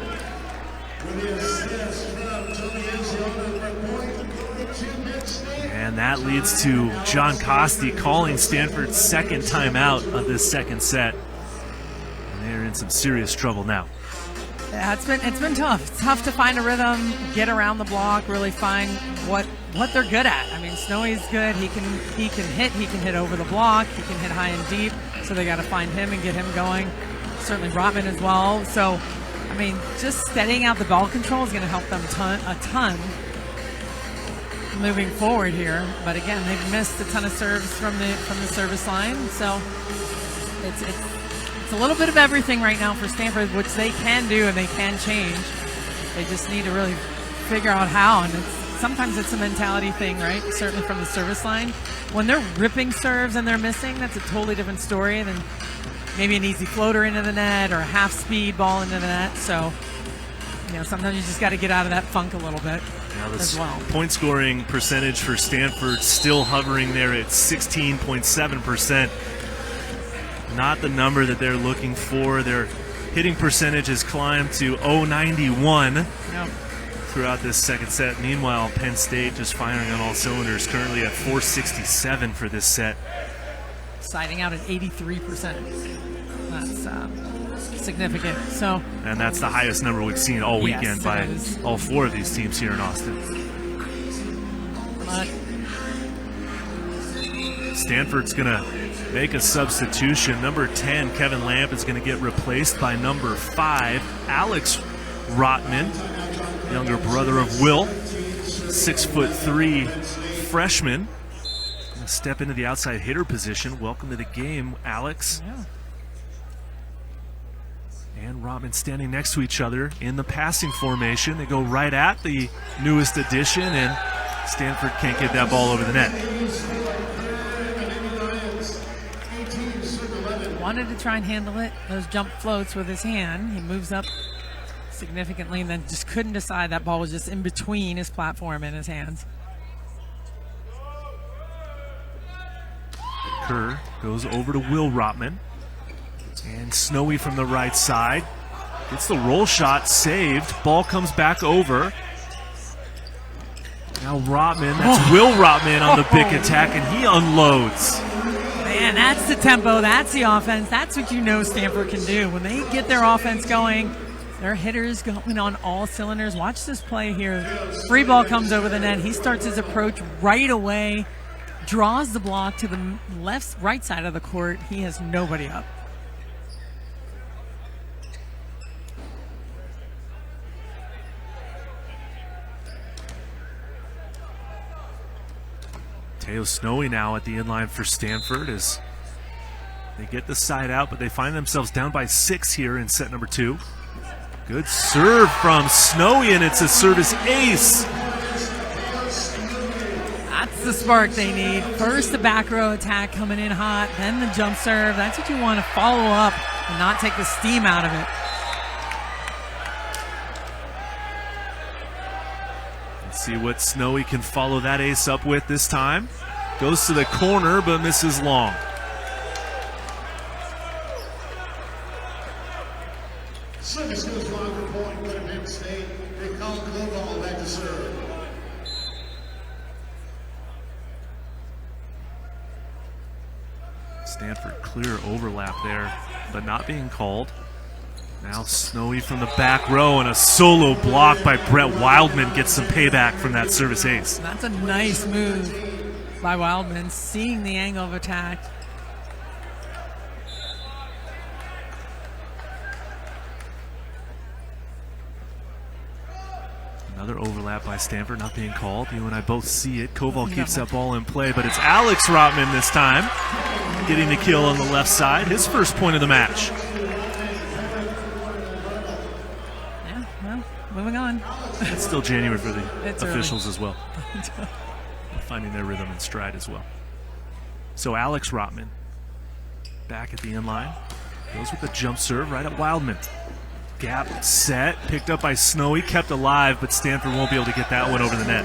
And that leads to John Costi calling Stanford's second timeout of this second set. And they're in some serious trouble now. Yeah, it's been tough. It's tough to find a rhythm, get around the block, really find what they're good at. I mean, Snowy's good. He can hit over the block. He can hit high and deep. So they got to find him and get him going. Certainly Rotman as well. So, I mean, just steadying out the ball control is going to help them a ton moving forward here. But again, they've missed a ton of serves from the service line. So it's a little bit of everything right now for Stanford, which they can do and they can change. They just need to really figure out how, and sometimes it's a mentality thing, right? Certainly from the service line. When they're ripping serves and they're missing, that's a totally different story than maybe an easy floater into the net or a half-speed ball into the net. So, you know, sometimes you just got to get out of that funk a little bit as well. Point scoring percentage for Stanford still hovering there at 16.7%. Not the number that they're looking for. Their hitting percentage has climbed to .091 throughout this second set. Meanwhile, Penn State just firing on all cylinders, currently at .467 for this set. Siding out at 83%. That's significant. So, and that's the highest number we've seen all weekend by all 4 of these teams here in Austin. Stanford's going to make a substitution. Number 10, Kevin Lamp, is going to get replaced by number 5, Alex Rotman, younger brother of Will, 6'3" freshman. Going to step into the outside hitter position. Welcome to the game, Alex. Yeah. And Rotman standing next to each other in the passing formation. They go right at the newest addition, and Stanford can't get that ball over the net. Wanted to try and handle it, those jump floats with his hand. He moves up significantly and then just couldn't decide. That ball was just in between his platform and his hands. Kerr goes over to Will Rotman. And Snowy from the right side. Gets the roll shot, saved. Ball comes back over. Now Rotman, that's Will Rotman on the big attack, and he unloads. Man, that's the tempo, that's the offense. That's what you know Stanford can do. When they get their offense going, their hitters going on all cylinders. Watch this play here. Free ball comes over the net. He starts his approach right away, draws the block to the right side of the court. He has nobody up. Teo Snowy now at the inline for Stanford as they get the side out, but they find themselves down by 6 here in set number 2. Good serve from Snowy, and it's a service ace. That's the spark they need. First, the back row attack coming in hot, then the jump serve. That's what you want to follow up and not take the steam out of it. Let's see what Snowy can follow that ace up with this time. Goes to the corner, but misses long. Service goes long for point for Penn State. They call Koval back to serve. Stanford clear overlap there, but not being called. Now Snowy from the back row, and a solo block by Brett Wildman gets some payback from that service ace. That's a nice move by Wildman, seeing the angle of attack. Another overlap by Stanford, not being called. You and I both see it. Koval keeps that ball in play, but it's Alex Rotman this time getting the kill on the left side. His first point of the match. Yeah, well, moving on. It's still January for the officials early as well. Finding their rhythm and stride as well. So Alex Rotman back at the inline. Goes with the jump serve right at Wildman. Gap set, picked up by Snowy, kept alive, but Stanford won't be able to get that one over the net.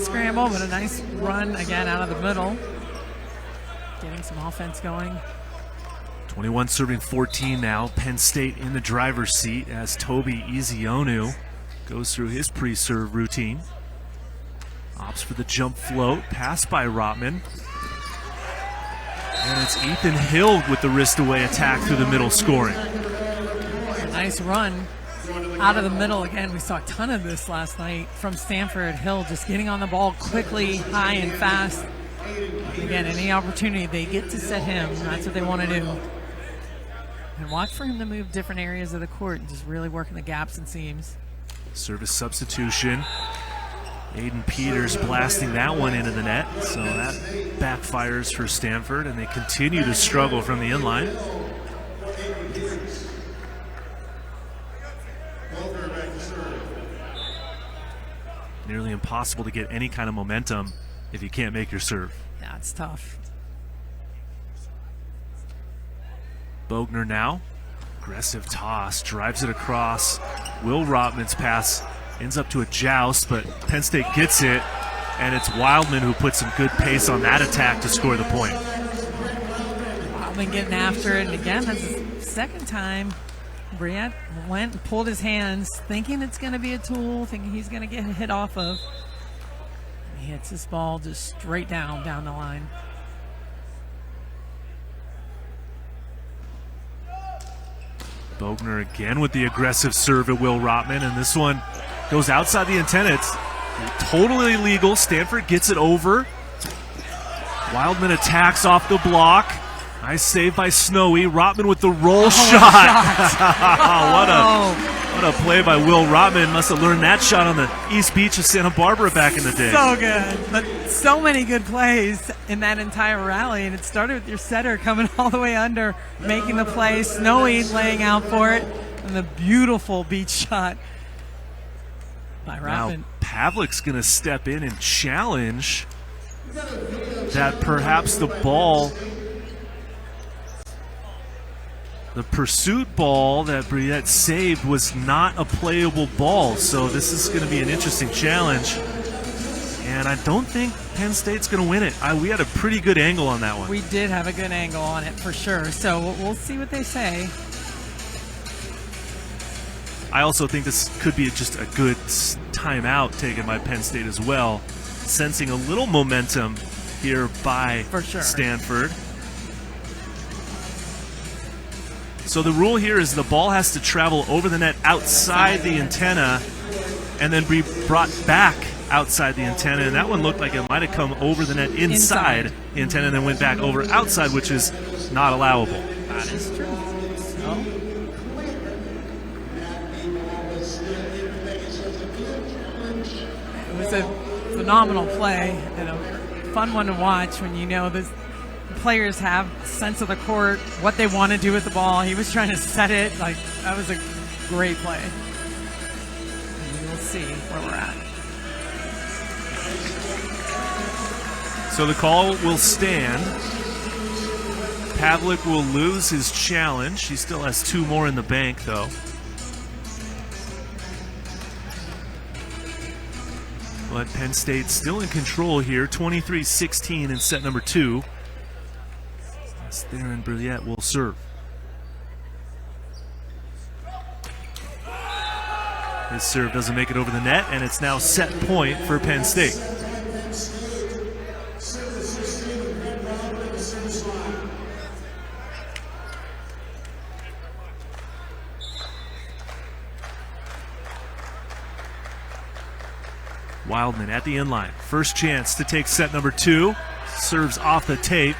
Scramble, but a nice run again out of the middle. Getting some offense going. 21 serving 14 now. Penn State in the driver's seat as Toby Ezionu goes through his pre-serve routine. Opts for the jump float, pass by Rotman. And it's Ethan Hill with the wrist away attack through the middle scoring. A nice run out of the middle. Again, we saw a ton of this last night from Stanford. Hill just getting on the ball quickly, high and fast. Again, any opportunity they get to set him, that's what they want to do. And watch for him to move different areas of the court and just really working the gaps and seams. Service substitution. Aiden Peters blasting that one into the net, so that backfires for Stanford, and they continue to struggle from the inline. Nearly impossible to get any kind of momentum if you can't make your serve. Yeah, it's tough. Bogner now, aggressive toss, drives it across. Will Rotman's pass ends up to a joust, but Penn State gets it, and it's Wildman who puts some good pace on that attack to score the point. Wildman getting after it, and again, that's the second time Briette went and pulled his hands, thinking it's going to be a tool, thinking he's going to get hit off of. He hits this ball just straight down the line. Bogner again with the aggressive serve at Will Rotman, and this one goes outside the antenna. It's totally illegal. Stanford gets it over. Wildman attacks off the block. Nice save by Snowy. Rotman with the roll shot. What a play by Will Rotman. Must have learned that shot on the East Beach of Santa Barbara back in the day. So good. But so many good plays in that entire rally. And it started with your setter coming all the way under, making the play. Snowy laying out for it. And the beautiful beach shot by Rotman. Now Pavlik's going to step in and challenge that perhaps the ball, the pursuit ball that Briette saved, was not a playable ball. So this is going to be an interesting challenge. And I don't think Penn State's going to win it. We had a pretty good angle on that one. We did have a good angle on it for sure. So we'll see what they say. I also think this could be just a good timeout taken by Penn State as well, sensing a little momentum here by Stanford. So the rule here is the ball has to travel over the net outside the antenna and then be brought back outside the antenna. And that one looked like it might have come over the net inside the antenna and then went back over outside, which is not allowable. That is true. So. It was a phenomenal play and a fun one to watch when you know the players have a sense of the court, what they want to do with the ball. He was trying to set it. Like, that was a great play. And we'll see where we're at. So the call will stand. Pavlik will lose his challenge. He still has two more in the bank, though. But Penn State still in control here, 23-16 in set number 2. As Theron Briette will serve. His serve doesn't make it over the net, and it's now set point for Penn State. Wildman at the inline. First chance to take set number 2. Serves off the tape.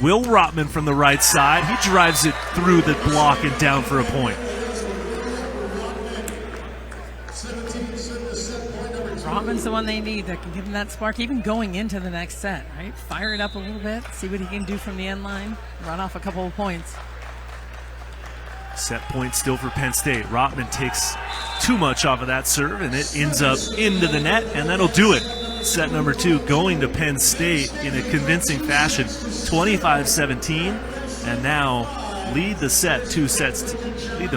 Will Rotman from the right side. He drives it through the block and down for a point. Rodman's the one they need that can give them that spark, even going into the next set, right? Fire it up a little bit, see what he can do from the end line, run off a couple of points. Set point still for Penn State. Rodman takes too much off of that serve, and it ends up into the net, and that'll do it. Set number 2 going to Penn State in a convincing fashion, 25-17, and now lead the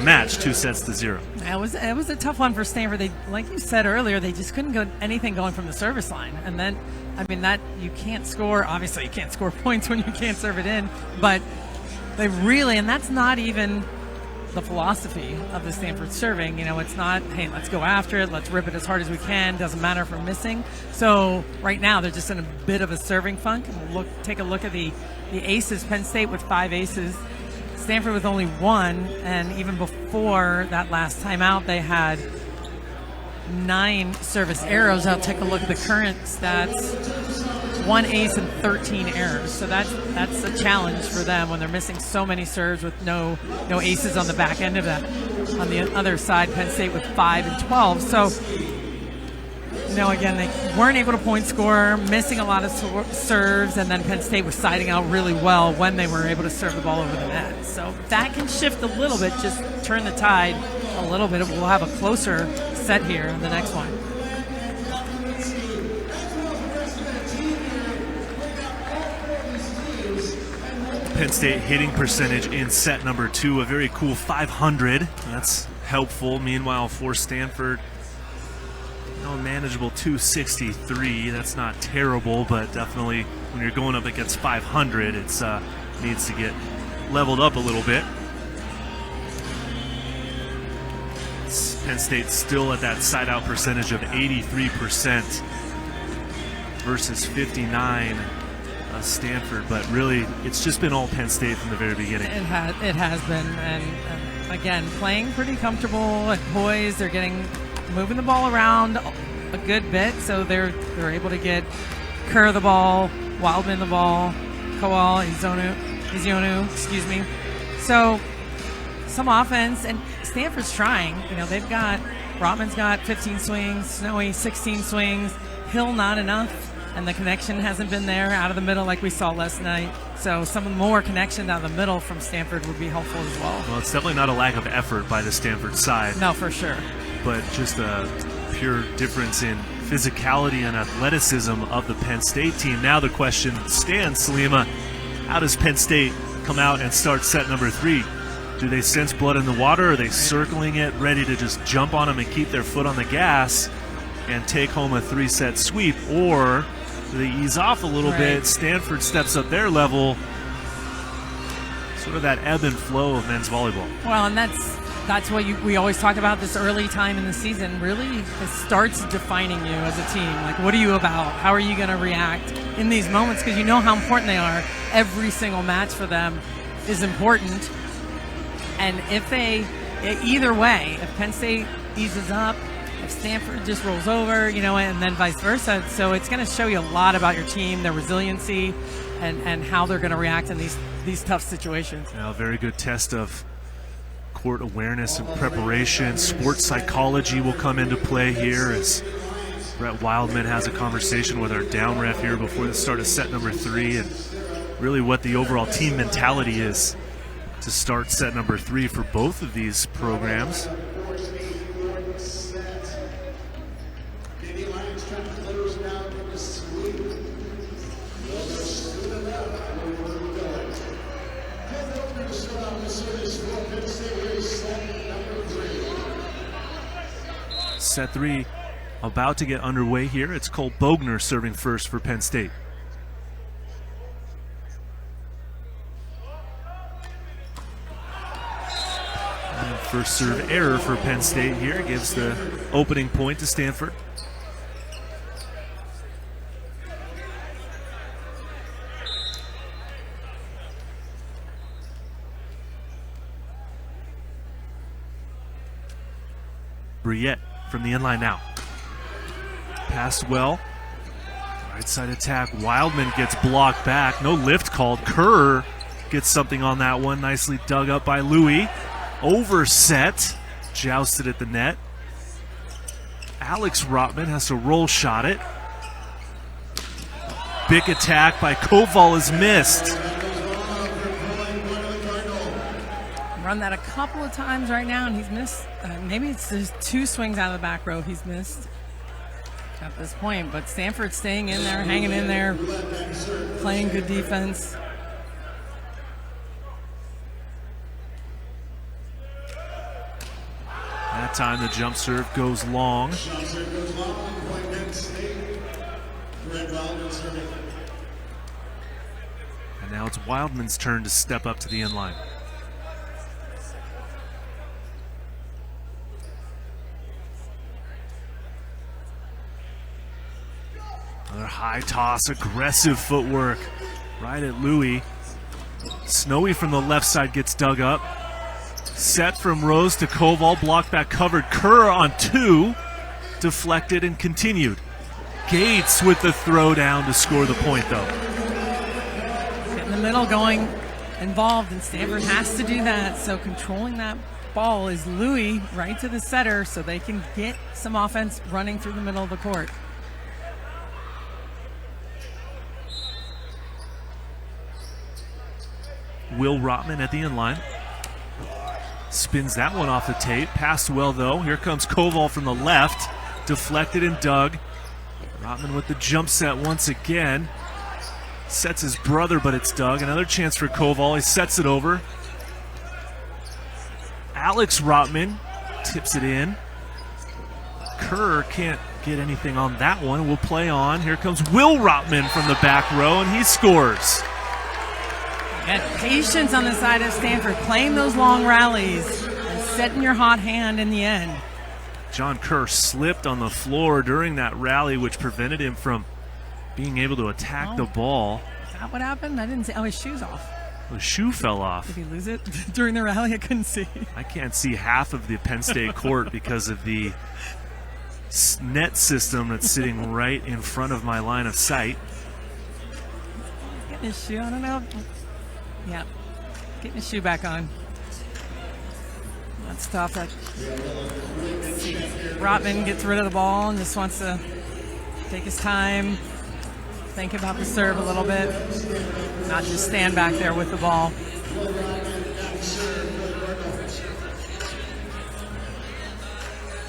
match 2 sets to 0. It was a tough one for Stanford. They, like you said earlier, they just couldn't get anything going from the service line. And then, I mean, that you can't score. Obviously, you can't score points when you can't serve it in. But they really, and that's not even the philosophy of the Stanford serving. You know, it's not, hey, let's go after it. Let's rip it as hard as we can. Doesn't matter if we're missing. So right now, they're just in a bit of a serving funk. And take a look at the aces. Penn State with 5 aces. Stanford with only 1, and even before that last timeout, they had 9 service errors. I'll take a look at the current stats. 1 ace and 13 errors. So that's a challenge for them when they're missing so many serves with no aces on the back end of that. On the other side, Penn State with 5 and 12. So, you know, again, they weren't able to point score, missing a lot of serves, and then Penn State was siding out really well when they were able to serve the ball over the net. So that can shift a little bit, just turn the tide a little bit. We'll have a closer set here in the next one. Penn State hitting percentage in set number 2, a very cool 500. That's helpful. Meanwhile, for Stanford, manageable 263. That's not terrible, but definitely when you're going up against 500, it needs to get leveled up a little bit. Penn State still at that side out percentage of 83% versus 59 Stanford, but really it's just been all Penn State from the very beginning. It has been, and again, playing pretty comfortable and poised. They're moving the ball around a good bit, so they're able to get Kerr the ball, Wildman the ball, Kowal, Izionu, excuse me. So some offense, and Stanford's trying. You know, they've got Rodman's got 15 swings, Snowy 16 swings, Hill not enough, and the connection hasn't been there out of the middle like we saw last night. So some more connection down the middle from Stanford would be helpful as well. Well, it's definitely not a lack of effort by the Stanford side. No, for sure. But just a pure difference in physicality and athleticism of the Penn State team. Now the question stands, Salima, how does Penn State come out and start set number 3? Do they sense blood in the water? Are they circling it, ready to just jump on them and keep their foot on the gas and take home a 3-set sweep? Or do they ease off a little bit? Stanford steps up their level. Sort of that ebb and flow of men's volleyball. Well, and that's what we always talk about this early time in the season. Really, it starts defining you as a team. Like, what are you about? How are you going to react in these moments? Because you know how important they are. Every single match for them is important. And either way, if Penn State eases up, if Stanford just rolls over, you know, and then vice versa. So it's going to show you a lot about your team, their resiliency, and how they're going to react in these tough situations. A very good test of court awareness and preparation. Sports psychology will come into play here as Brett Wildman has a conversation with our down ref here before the start of set number 3, and really what the overall team mentality is to start set number 3 for both of these programs. Set 3 about to get underway here. It's Cole Bogner serving first for Penn State. And first serve error for Penn State here gives the opening point to Stanford. Briette from the inline now. Passed well. Right side attack. Wildman gets blocked back. No lift called. Kerr gets something on that one. Nicely dug up by Louis. Overset. Jousted at the net. Alex Rotman has to roll shot it. Big attack by Koval is missed. Run that a couple of times right now, and he's missed. Maybe it's just 2 swings out of the back row he's missed at this point. But Stanford staying in there, hanging in there, playing good defense. That time the jump serve goes long. And now it's Wildman's turn to step up to the inline. Another high toss, aggressive footwork right at Louis. Snowy from the left side gets dug up. Set from Rose to Koval, blocked back covered. Kerr on 2, deflected and continued. Gates with the throw down to score the point though. In the middle going involved, and Stanford has to do that. So controlling that ball is Louis right to the setter so they can get some offense running through the middle of the court. Will Rotman at the inline. Spins that one off the tape. Passed well though. Here comes Koval from the left. Deflected and dug. Rotman with the jump set once again. Sets his brother, but it's dug. Another chance for Koval. He sets it over. Alex Rotman tips it in. Kerr can't get anything on that one. We'll play on. Here comes Will Rotman from the back row, and he scores. And patience on the side of Stanford, playing those long rallies and setting your hot hand in the end. John Kerr slipped on the floor during that rally, which prevented him from being able to attack the ball. Is that what happened? I didn't see. Oh, his shoe's off. His shoe fell off. Did he lose it during the rally? I couldn't see. I can't see half of the Penn State court because of the net system that's sitting right in front of my line of sight. Getting his shoe, I don't know. Yeah, getting his shoe back on. That's tough. Rotman gets rid of the ball and just wants to take his time, think about the serve a little bit, not just stand back there with the ball.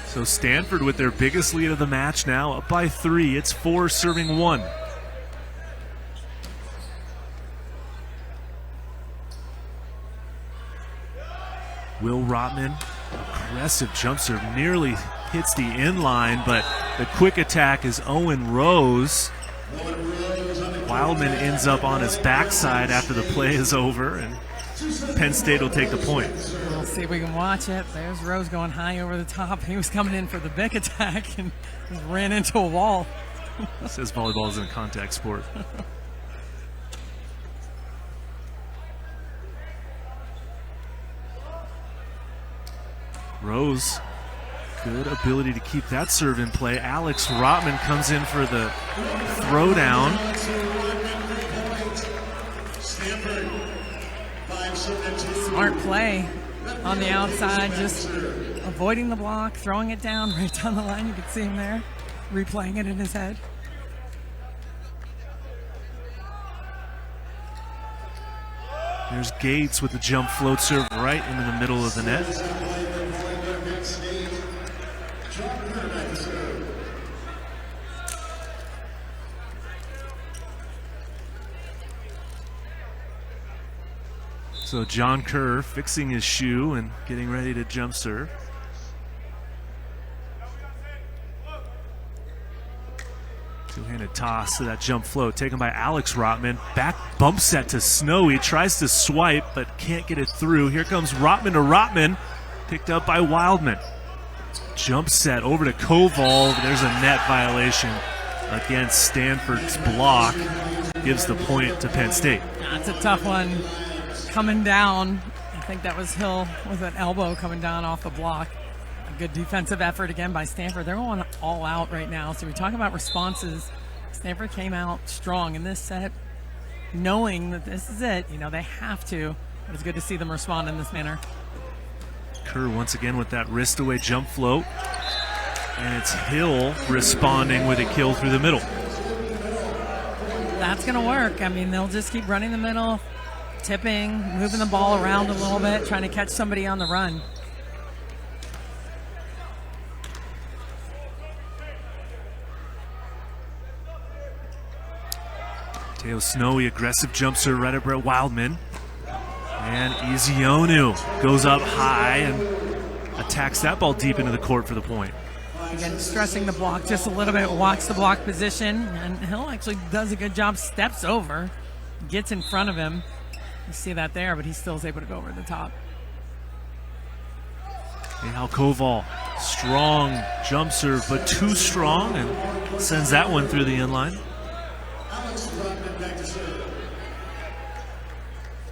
So Stanford with their biggest lead of the match now, up by 3. It's 4 serving 1. Will Rotman, aggressive jump serve, nearly hits the inline, but the quick attack is Owen Rose. Wildman ends up on his backside after the play is over, and Penn State will take the point. We'll see if we can watch it. There's Rose going high over the top. He was coming in for the big attack and ran into a wall. Says volleyball isn't a contact sport. Rose, good ability to keep that serve in play. Alex Rotman comes in for the throwdown. Smart play on the outside, just avoiding the block, throwing it down right down the line. You can see him there, replaying it in his head. There's Gates with the jump float serve right into the middle of the net. So John Kerr fixing his shoe and getting ready to jump serve. Two-handed toss to that jump float taken by Alex Rotman. Back bump set to Snowy. Tries to swipe but can't get it through. Here comes Rotman to Rotman. Picked up by Wildman. Jump set over to Koval. There's a net violation against Stanford's block. Gives the point to Penn State. That's a tough one. Coming down, I think that was Hill with an elbow coming down off the block. A good defensive effort again by Stanford. They're going all out right now. So we talk about responses. Stanford came out strong in this set, knowing that this is it. You know, they have to. It was good to see them respond in this manner. Kerr once again with that wrist away jump float. And it's Hill responding with a kill through the middle. That's going to work. I mean, they'll just keep running the middle, tipping, moving the ball around a little bit, trying to catch somebody on the run. Teo Snowy, aggressive jump serve right at Brett Wildman. And Ezionu goes up high and attacks that ball deep into the court for the point. Again, stressing the block just a little bit, walks the block position, and Hill actually does a good job, steps over, gets in front of him. You see that there, but he still is able to go over the top. Now Koval, strong jump serve, but too strong, and sends that one through the inline.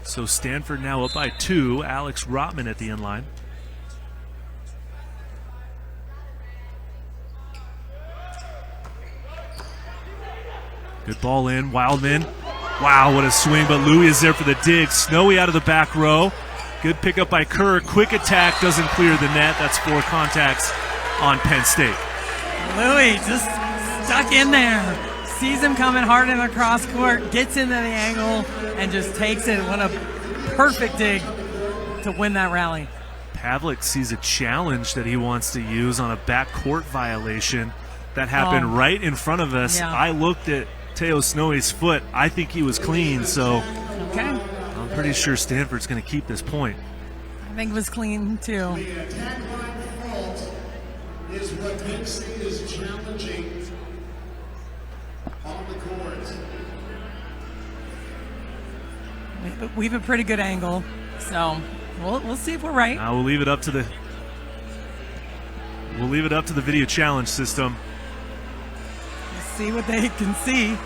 So Stanford now up by 2. Alex Rotman at the inline. Good ball in, Wildman. Wow, what a swing, but Louis is there for the dig. Snowy out of the back row. Good pickup by Kerr. Quick attack, doesn't clear the net. That's 4 contacts on Penn State. Louis just stuck in there. Sees him coming hard in the cross court, gets into the angle, and just takes it. What a perfect dig to win that rally. Pavlik sees a challenge that he wants to use on a backcourt violation that happened right in front of us. Yeah. I looked at Teo Snowy's foot. I think he was clean, so okay. I'm pretty sure Stanford's going to keep this point. I think it was clean, too. The attack line fault is what Penn State is challenging on the court. We have a pretty good angle, so we'll see if we're right. We'll leave it up to the video challenge system. We'll see what they can see.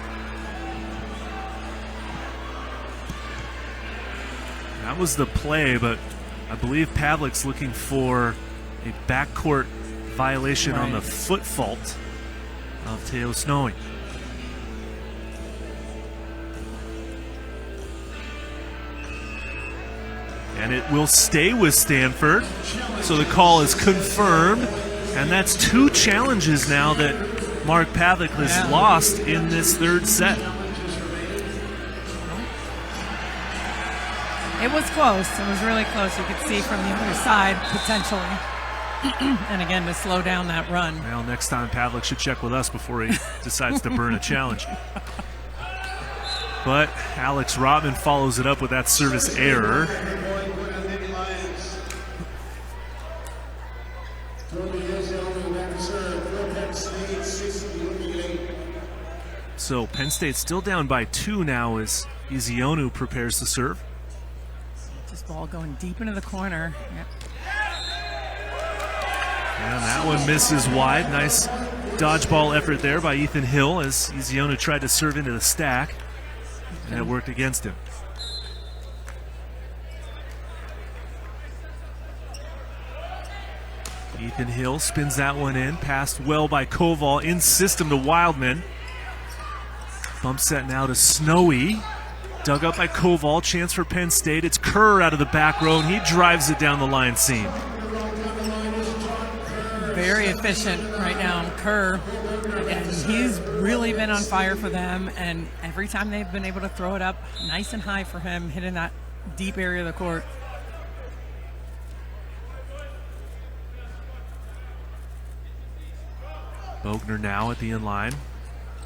That was the play, but I believe Pavlik's looking for a backcourt violation on the foot fault of Teo Snowy. And it will stay with Stanford. So the call is confirmed. And that's 2 challenges now that Mark Pavlik has lost in this third set. It was close. It was really close. You could see from the other side, potentially. And again, to slow down that run. Well, next time Pavlik should check with us before he decides to burn a challenge. But Alex Rotman follows it up with that service error. So Penn State still down by 2 now as Ezionu prepares to serve. This ball going deep into the corner. Yep. And that one misses wide. Nice dodgeball effort there by Ethan Hill as Ezionu tried to serve into the stack. And it worked against him. Ethan Hill spins that one in. Passed well by Koval. In system to Wildman. Bump set now to Snowy. Dug up by Koval. Chance for Penn State. It's Kerr out of the back row, and he drives it down the line seam. Very efficient right now, Kerr. And he's really been on fire for them, and every time they've been able to throw it up nice and high for him, hitting that deep area of the court. Bogner now at the inline.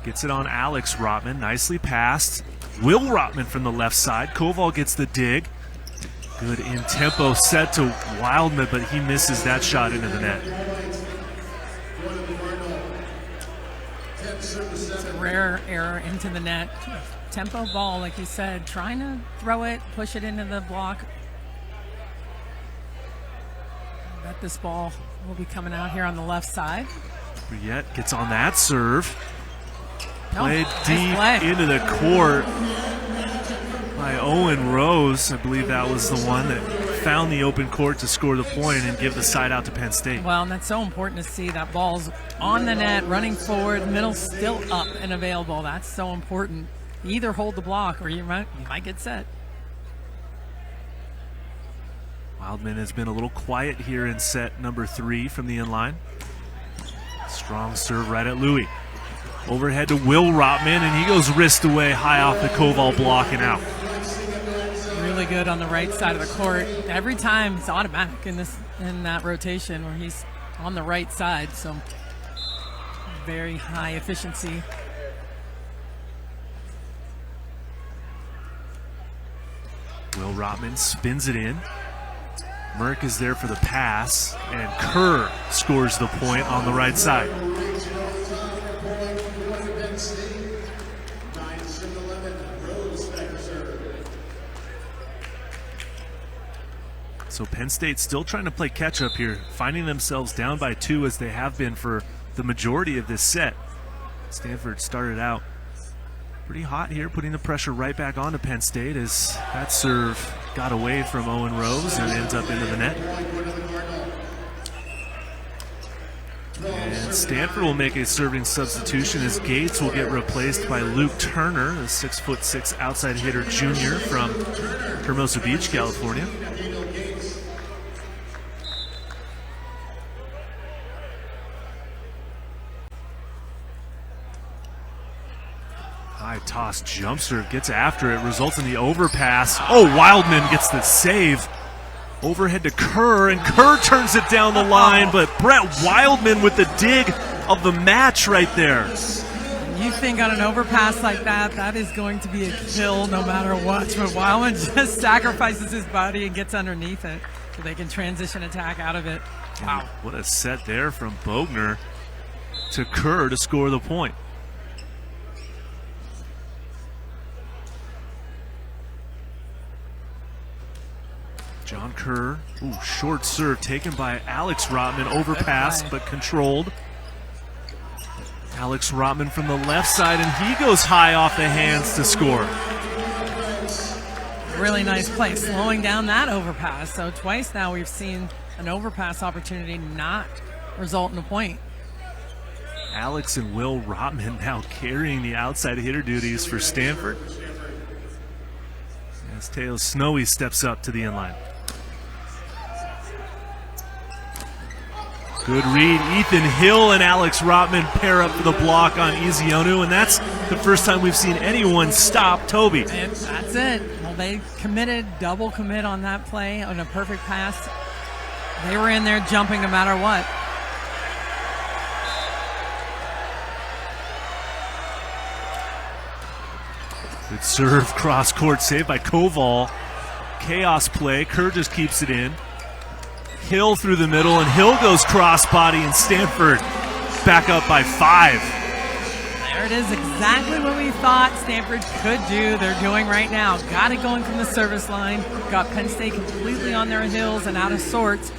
Gets it on Alex Rotman. Nicely passed. Will Rotman from the left side. Koval gets the dig. Good in-tempo set to Wildman, but he misses that shot into the net. It's a rare error into the net. Tempo ball, like you said, trying to throw it, push it into the block. I bet this ball will be coming out here on the left side. Briette gets on that serve. Played Nice deep play. into the court by Owen Rose. I believe that was the one that found the open court to score the point and give the side out to Penn State. Well, and that's so important to see that ball's on the net, running forward, middle still up and available. That's so important. You either hold the block or you might get set. Wildman has been a little quiet here in set number 3 from the inline. Strong serve right at Louis. Overhead to Will Rotman, and he goes wrist away high off the Koval block and out. Really good on the right side of the court. Every time it's automatic in that rotation where he's on the right side, so very high efficiency. Will Rotman spins it in. Merck is there for the pass, and Kerr scores the point on the right side. So Penn State still trying to play catch up here, finding themselves down by 2 as they have been for the majority of this set. Stanford started out pretty hot here, putting the pressure right back onto Penn State as that serve got away from Owen Rose and ends up into the net. And Stanford will make a serving substitution as Gates will get replaced by Luke Turner, the 6'6" outside hitter junior from Hermosa Beach, California. High toss jump serve, gets after it, results in the overpass. Oh, Wildman gets the save. Overhead to Kerr, and Kerr turns it down the line, but Brett Wildman with the dig of the match right there. You think on an overpass like that, that is going to be a kill no matter what, but Wildman just sacrifices his body and gets underneath it so they can transition attack out of it. Wow. What a set there from Bogner to Kerr to score the point. John Kerr, short serve taken by Alex Rotman, overpassed but controlled. Alex Rotman from the left side, and he goes high off the hands to score. Really nice play, slowing down that overpass. So twice now we've seen an overpass opportunity not result in a point. Alex and Will Rotman now carrying the outside hitter duties for Stanford, as Teo Snowy steps up to the inline. Good read. Ethan Hill and Alex Rotman pair up for the block on Ezeonu, and that's the first time we've seen anyone stop Toby. And that's it. Well, they committed, double commit on that play on a perfect pass. They were in there jumping no matter what. Good serve, cross court save by Koval. Chaos play. Kerr just keeps it in. Hill through the middle, and Hill goes crossbody, and Stanford back up by 5. There it is, exactly what we thought Stanford could do. They're doing right now. Got it going from the service line. Got Penn State completely on their heels and out of sorts,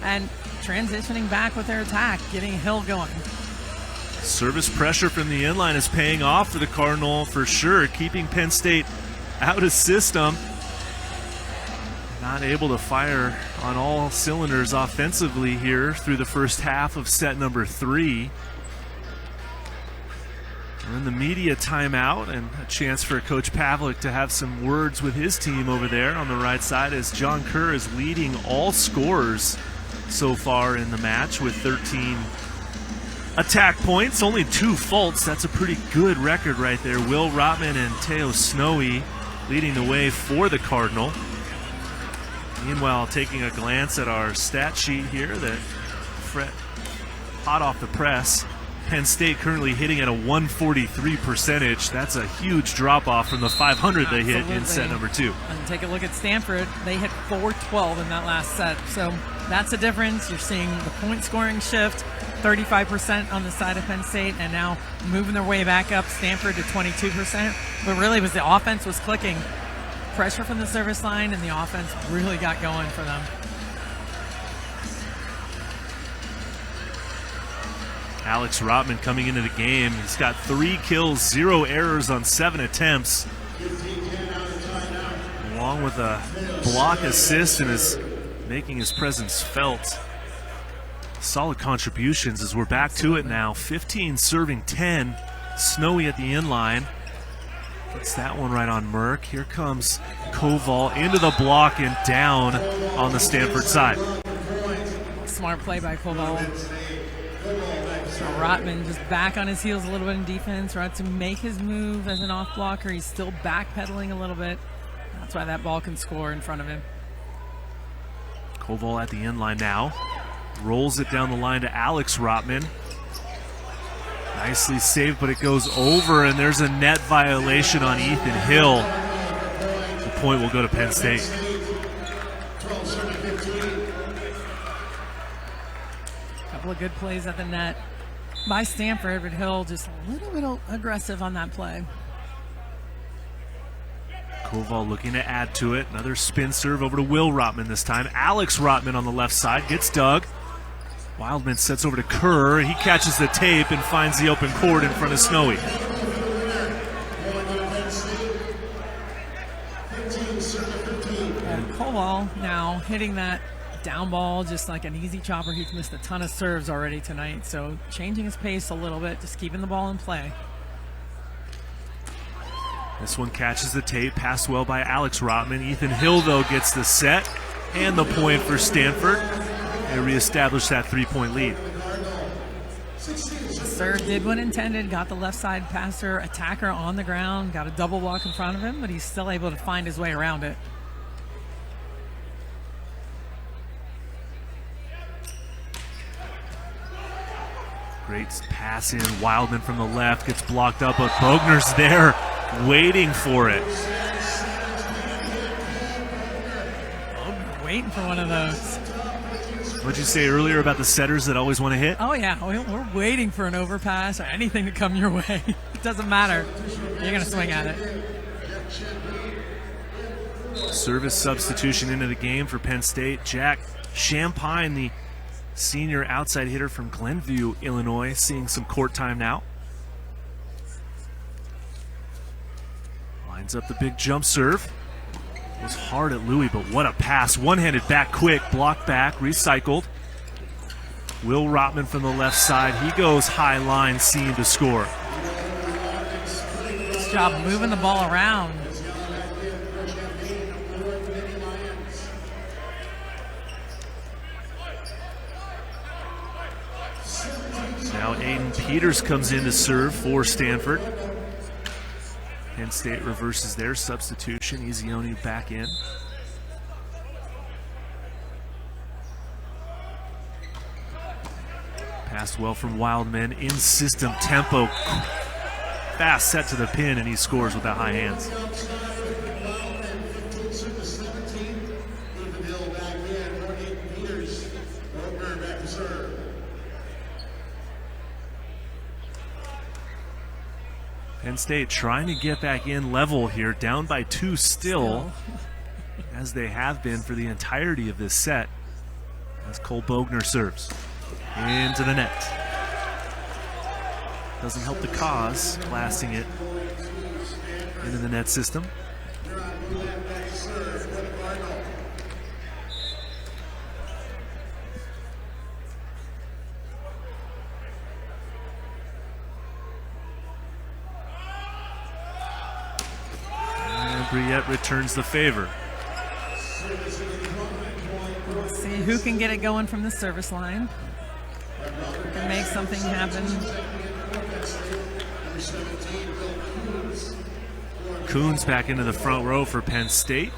and transitioning back with their attack, getting Hill going. Service pressure from the inline is paying off for the Cardinal for sure, keeping Penn State out of system. Not able to fire on all cylinders offensively here through the first half of set number 3. We're in the media timeout, and a chance for Coach Pavlik to have some words with his team over there on the right side, as John Kerr is leading all scorers so far in the match with 13 attack points, only 2 faults. That's a pretty good record right there. Will Rotman and Teo Snowy leading the way for the Cardinal. Meanwhile, taking a glance at our stat sheet here, that hot off the press, Penn State currently hitting at a 143 percentage. That's a huge drop off from the 500 they hit in set number 2. And take a look at Stanford. They hit 412 in that last set. So that's a difference. You're seeing the point scoring shift, 35% on the side of Penn State, and now moving their way back up, Stanford to 22%. But really, it was the offense was clicking. Pressure from the service line, and the offense really got going for them. Alex Rotman coming into the game. He's got 3 kills, 0 errors on 7 attempts, along with a block assist, and is making his presence felt. Solid contributions as we're back to it now. 15 serving 10. Snowy at the inline. Gets that one right on Merck. Here comes Koval into the block and down on the Stanford side. Smart play by Koval. So Rotman just back on his heels a little bit in defense, right, to make his move as an off blocker. He's still backpedaling a little bit. That's why that ball can score in front of him. Koval at the end line now. Rolls it down the line to Alex Rotman. Nicely saved, but it goes over, and there's a net violation on Ethan Hill. The point will go to Penn State. Couple of good plays at the net by Stanford, but Hill just a little bit aggressive on that play. Koval looking to add to it. Another spin serve over to Will Rotman this time. Alex Rotman on the left side gets dug. Wildman sets over to Kerr. He catches the tape and finds the open court in front of Snowy. And Koval now hitting that down ball just like an easy chopper. He's missed a ton of serves already tonight, so changing his pace a little bit, just keeping the ball in play. This one catches the tape, passed well by Alex Rotman. Ethan Hill, though, gets the set and the point for Stanford. They reestablish that 3-point lead. Serve did what intended, got the left side passer, attacker on the ground, got a double walk in front of him, but he's still able to find his way around it. Great pass in. Wildman from the left gets blocked up, but Bogner's there waiting for it. Bogner waiting for one of those. What'd you say earlier about the setters that always want to hit? Oh, yeah. We're waiting for an overpass or anything to come your way. It doesn't matter. You're going to swing at it. Service substitution into the game for Penn State. Jack Champagne, the senior outside hitter from Glenview, Illinois, seeing some court time now. Lines up the big jump serve. It was hard at Louis, but what a pass. One-handed back quick, blocked back, recycled. Will Rotman from the left side. He goes high line seam to score. Nice job moving the ball around. Now Aiden Peters comes in to serve for Stanford. Penn State reverses their substitution. Ezioni back in. Passed well from Wildman. In system tempo. Fast set to the pin, and he scores with that high hands. Penn State trying to get back in level here, down by 2 still, as they have been for the entirety of this set, as Cole Bogner serves into the net. Doesn't help the cause, blasting it into the net system. Briette returns the favor. Let's see who can get it going from the service line. Who can make something happen. Coons back into the front row for Penn State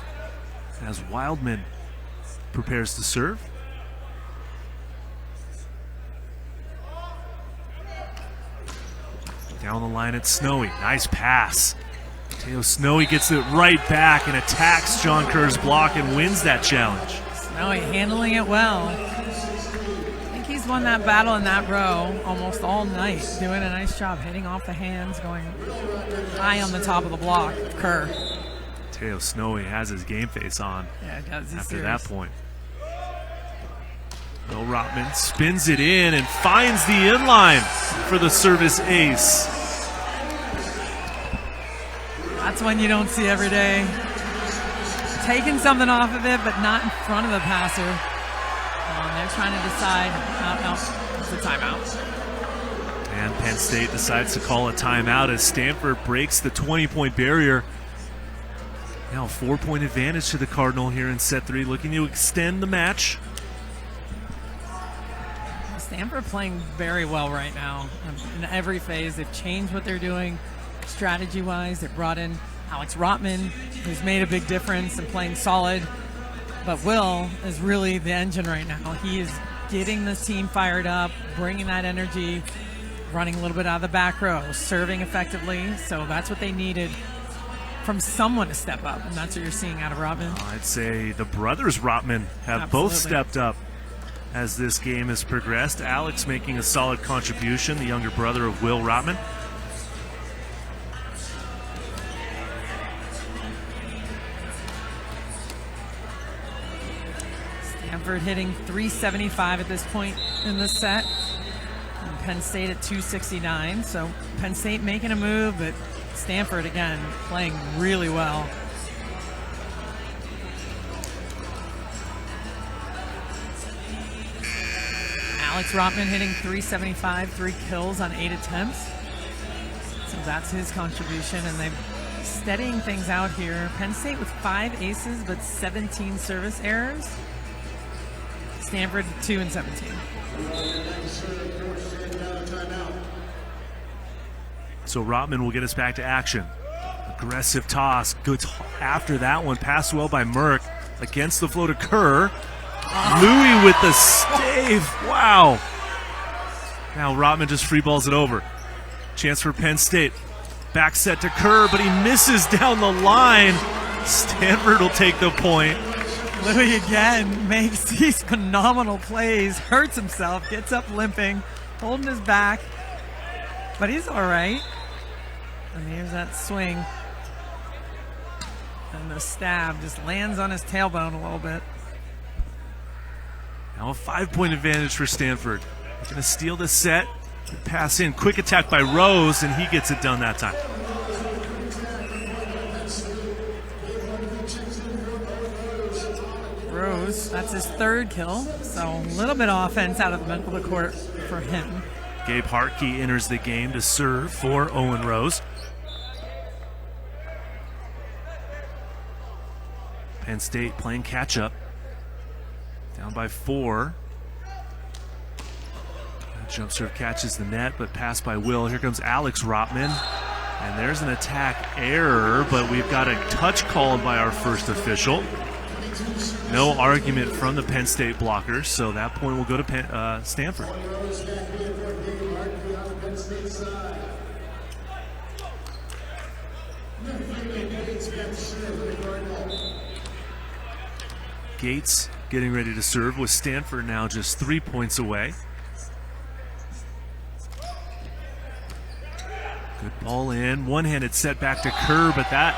as Wildman prepares to serve. Down the line at Snowy. Nice pass. Teo Snowy gets it right back and attacks John Kerr's block and wins that challenge. Snowy handling it well. I think he's won that battle in that row almost all night, doing a nice job hitting off the hands, going high on the top of the block. Kerr. Teo Snowy has his game face on. Yeah, it does. He's after serious. that point. Will Rotman spins it in and finds the inline for the service ace. That's one you don't see every day. Taking something off of it, but not in front of the passer. They're trying to decide. No, it's a timeout. And Penn State decides to call a timeout as Stanford breaks the 20-point barrier. Now a 4-point advantage to the Cardinal here in set 3, looking to extend the match. Stanford playing very well right now in every phase. They've changed what they're doing strategy-wise. They brought in Alex Rotman, who's made a big difference and playing solid. But Will is really the engine right now. He is getting this team fired up, bringing that energy, running a little bit out of the back row, serving effectively. So that's what they needed from someone to step up, and that's what you're seeing out of Rotman. I'd say the brothers Rotman have both stepped up as this game has progressed. Alex making a solid contribution, the younger brother of Will Rotman. Stanford hitting 375 at this point in the set. And Penn State at 269. So Penn State making a move, but Stanford, again, playing really well. Alex Rotman hitting 375, 3 kills on 8 attempts. So that's his contribution, and they're steadying things out here. Penn State with 5 aces, but 17 service errors. Stanford 2 and 17. So Rotman will get us back to action. Aggressive toss. Good after that one. Passed well by Merck. Against the flow to Kerr. Louis with the stave. Wow. Now Rotman just free balls it over. Chance for Penn State. Back set to Kerr, but he misses down the line. Stanford will take the point. Louis again makes these phenomenal plays, hurts himself, gets up limping, holding his back, but he's all right. And here's that swing. And the stab just lands on his tailbone a little bit. Now a 5-point advantage for Stanford. They're going to steal the set. Pass in, quick attack by Rose, and he gets it done that time. Rose, that's his 3rd kill, so a little bit of offense out of the middle of the court for him. Gabe Hartke enters the game to serve for Owen Rose. Penn State playing catch-up. Down by 4. Jump serve catches the net, but passed by Will. Here comes Alex Rotman. And there's an attack error, but we've got a touch called by our first official. No argument from the Penn State blockers, so that point will go to Stanford. Gates getting ready to serve with Stanford now just 3 points away. Good ball in, one-handed set back to Kerr, but that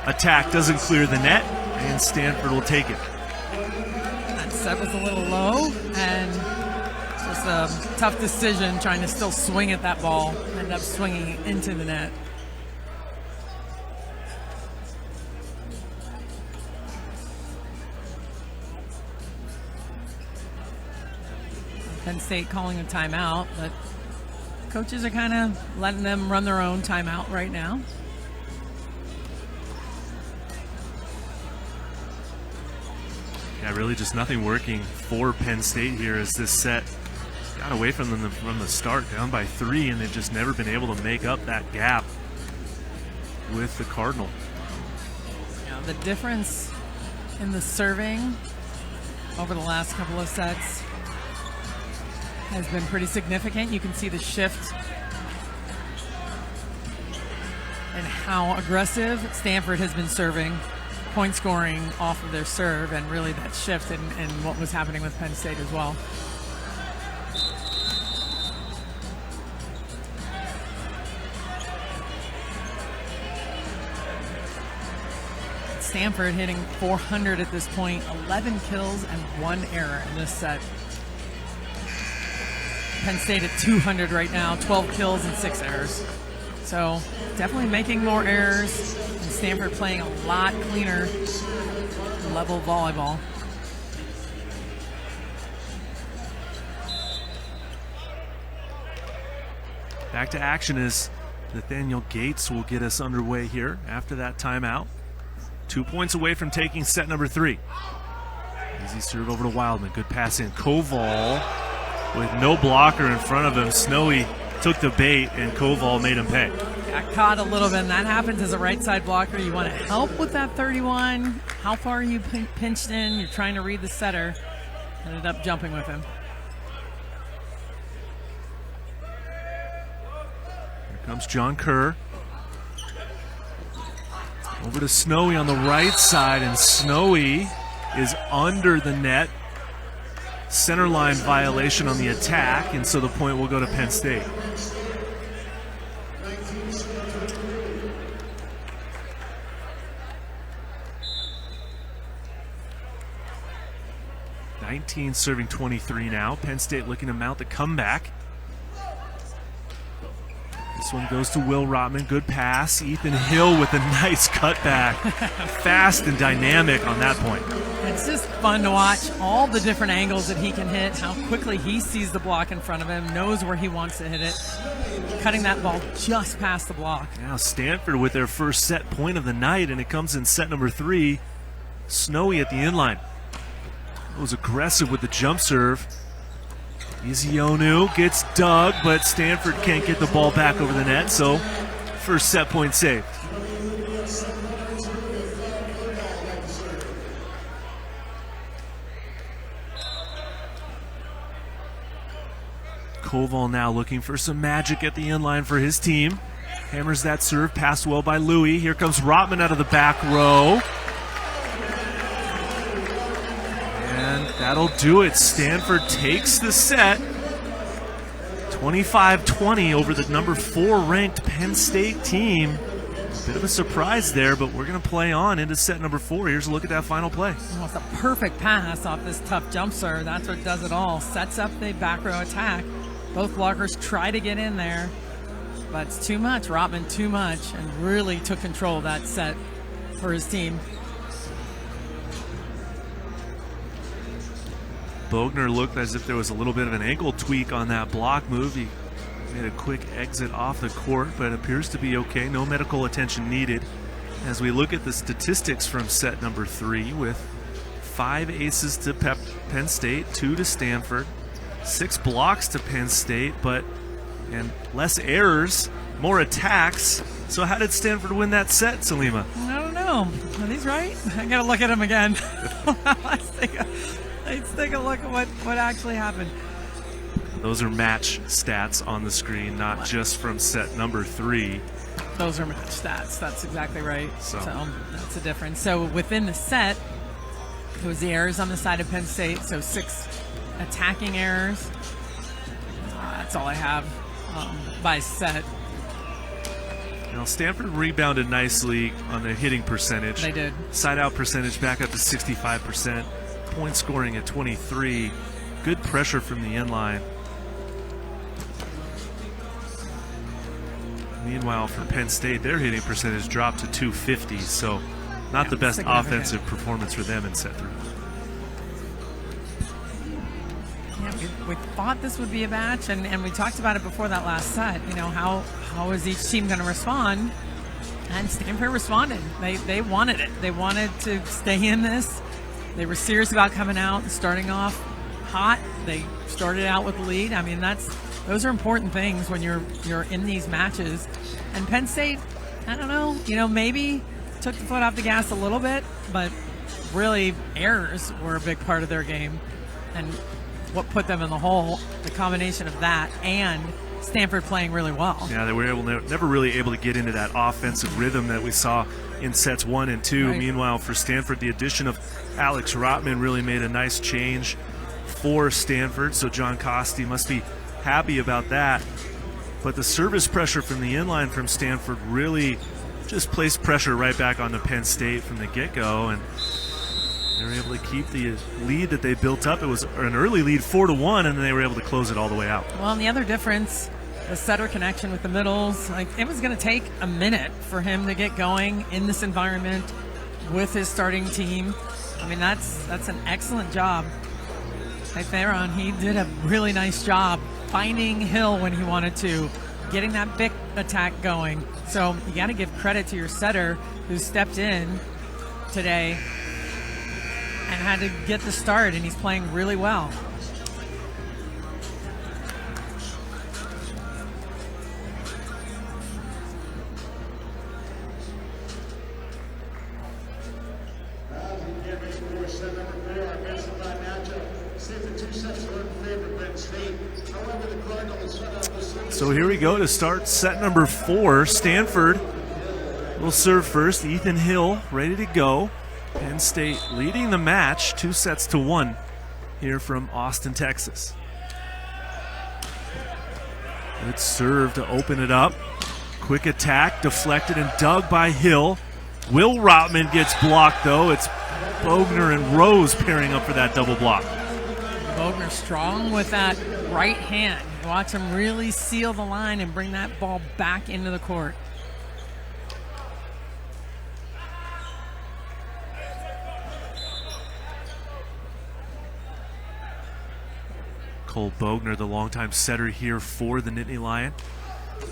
attack doesn't clear the net, and Stanford will take it. That set was a little low, and just a tough decision trying to still swing at that ball, end up swinging into the net. Penn State calling a timeout, but coaches are kind of letting them run their own timeout right now. Yeah, really just nothing working for Penn State here as this set got away from them from the start, down by 3, and they've just never been able to make up that gap with the Cardinal. Yeah, the difference in the serving over the last couple of sets has been pretty significant. You can see the shift and how aggressive Stanford has been serving, point scoring off of their serve, and really that shift in what was happening with Penn State as well. Stanford hitting 400 at this point, 11 kills and 1 error in this set. Penn State at 200 right now, 12 kills and 6 errors. So definitely making more errors, and Stanford playing a lot cleaner level volleyball. Back to action as Nathaniel Gates will get us underway here after that timeout. 2 points away from taking set number 3. Easy serve over to Wildman. Good pass in. Koval with no blocker in front of him. Snowy took the bait, and Koval made him pay. Got caught a little bit, and that happens as a right side blocker. You want to help with that 31. How far are you pinched in? You're trying to read the setter. Ended up jumping with him. Here comes John Kerr. Over to Snowy on the right side, and Snowy is under the net. Center line violation on the attack, and so the point will go to Penn State. Serving 23 now. Penn State looking to mount the comeback. This one goes to Will Rotman. Good pass. Ethan Hill with a nice cutback. Fast and dynamic on that point. It's just fun to watch all the different angles that he can hit, how quickly he sees the block in front of him, knows where he wants to hit it, cutting that ball just past the block. Now Stanford with their first set point of the night, and it comes in set number 3. Snowy at the inline. Was aggressive with the jump serve. Izionu gets dug, but Stanford can't get the ball back over the net, so first set point saved. Koval now looking for some magic at the inline for his team. Hammers that serve, passed well by Louis. Here comes Rotman out of the back row. And that'll do it. Stanford takes the set. 25-20 over the number 4 ranked Penn State team. Bit of a surprise there, but we're going to play on into set number 4. Here's a look at that final play. Well, it's a perfect pass off this tough jump serve. That's what does it all. Sets up the back row attack. Both blockers try to get in there, but it's too much. Rotman too much, and really took control of that set for his team. Bogner looked as if there was a little bit of an ankle tweak on that block move. He made a quick exit off the court, but appears to be okay. No medical attention needed. As we look at the statistics from set number 3, with 5 aces to Penn State, 2 to Stanford, 6 blocks to Penn State, and less errors, more attacks. So how did Stanford win that set, Salima? I don't know. Are these right? I gotta look at them again. Let's take a look at what actually happened. Those are match stats on the screen, not just from set number 3. Those are match stats. That's exactly right. So that's the difference. So within the set, it was the errors on the side of Penn State. So 6 attacking errors. That's all I have by set. Now Stanford rebounded nicely on the hitting percentage. They did. Side out percentage back up to 65%. Point scoring at 23. Good pressure from the inline. Meanwhile, for Penn State, their hitting percentage dropped to 250, so not the best offensive performance for them in set 3. Yeah, we thought this would be a match, and we talked about it before that last set. You know, how is each team going to respond? And Stanford responded. They wanted it. They wanted to stay in this. They were serious about coming out and starting off hot. They started out with the lead. I mean, those are important things when you're in these matches. And Penn State, I don't know, maybe took the foot off the gas a little bit, but really errors were a big part of their game. And what put them in the hole, the combination of that and Stanford playing really well. Yeah, they were never really able to get into that offensive rhythm that we saw in sets 1 and 2. Right. Meanwhile, for Stanford, the addition of Alex Rotman really made a nice change for Stanford, so John Costi must be happy about that. But the service pressure from the inline from Stanford really just placed pressure right back onto Penn State from the get-go, and they were able to keep the lead that they built up. It was an early lead, 4-1, and then they were able to close it all the way out. Well, and the other difference, the setter connection with the middles, it was going to take a minute for him to get going in this environment with his starting team. I mean, that's an excellent job. Right there he did a really nice job finding Hill when he wanted to, getting that big attack going. So you got to give credit to your setter who stepped in today and had to get the start, and he's playing really well. set number 4, our best of 5 matchup. See if the 2 sets are in favor of Penn State. However, the Cardinals set up the service. So here we go to start set number 4. Stanford will serve first. Ethan Hill ready to go. Penn State leading the match 2-1 here from Austin, Texas. Good serve to open it up. Quick attack, deflected and dug by Hill. Will Rotman gets blocked though. It's Bogner and Rose pairing up for that double block. Bogner strong with that right hand. Watch him really seal the line and bring that ball back into the court. Cole Bogner, the longtime setter here for the Nittany Lion,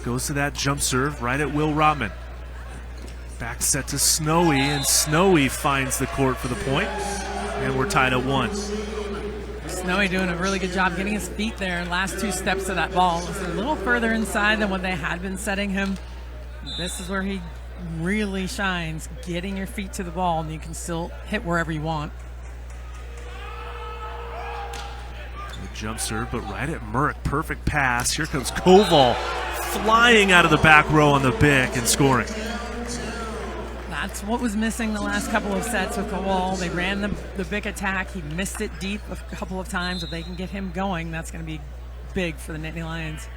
goes to that jump serve right at Will Rotman. Back set to Snowy, and Snowy finds the court for the point, and we're tied at 1. Snowy doing a really good job getting his feet there. Last 2 steps to that ball was a little further inside than what they had been setting him. This is where he really shines, getting your feet to the ball, and you can still hit wherever you want. Good jump serve, but right at Murk. Perfect pass. Here comes Koval flying out of the back row on the Bic and scoring. That's what was missing the last couple of sets with Koval. They ran the Bic attack. He missed it deep a couple of times. If they can get him going, that's going to be big for the Nittany Lions.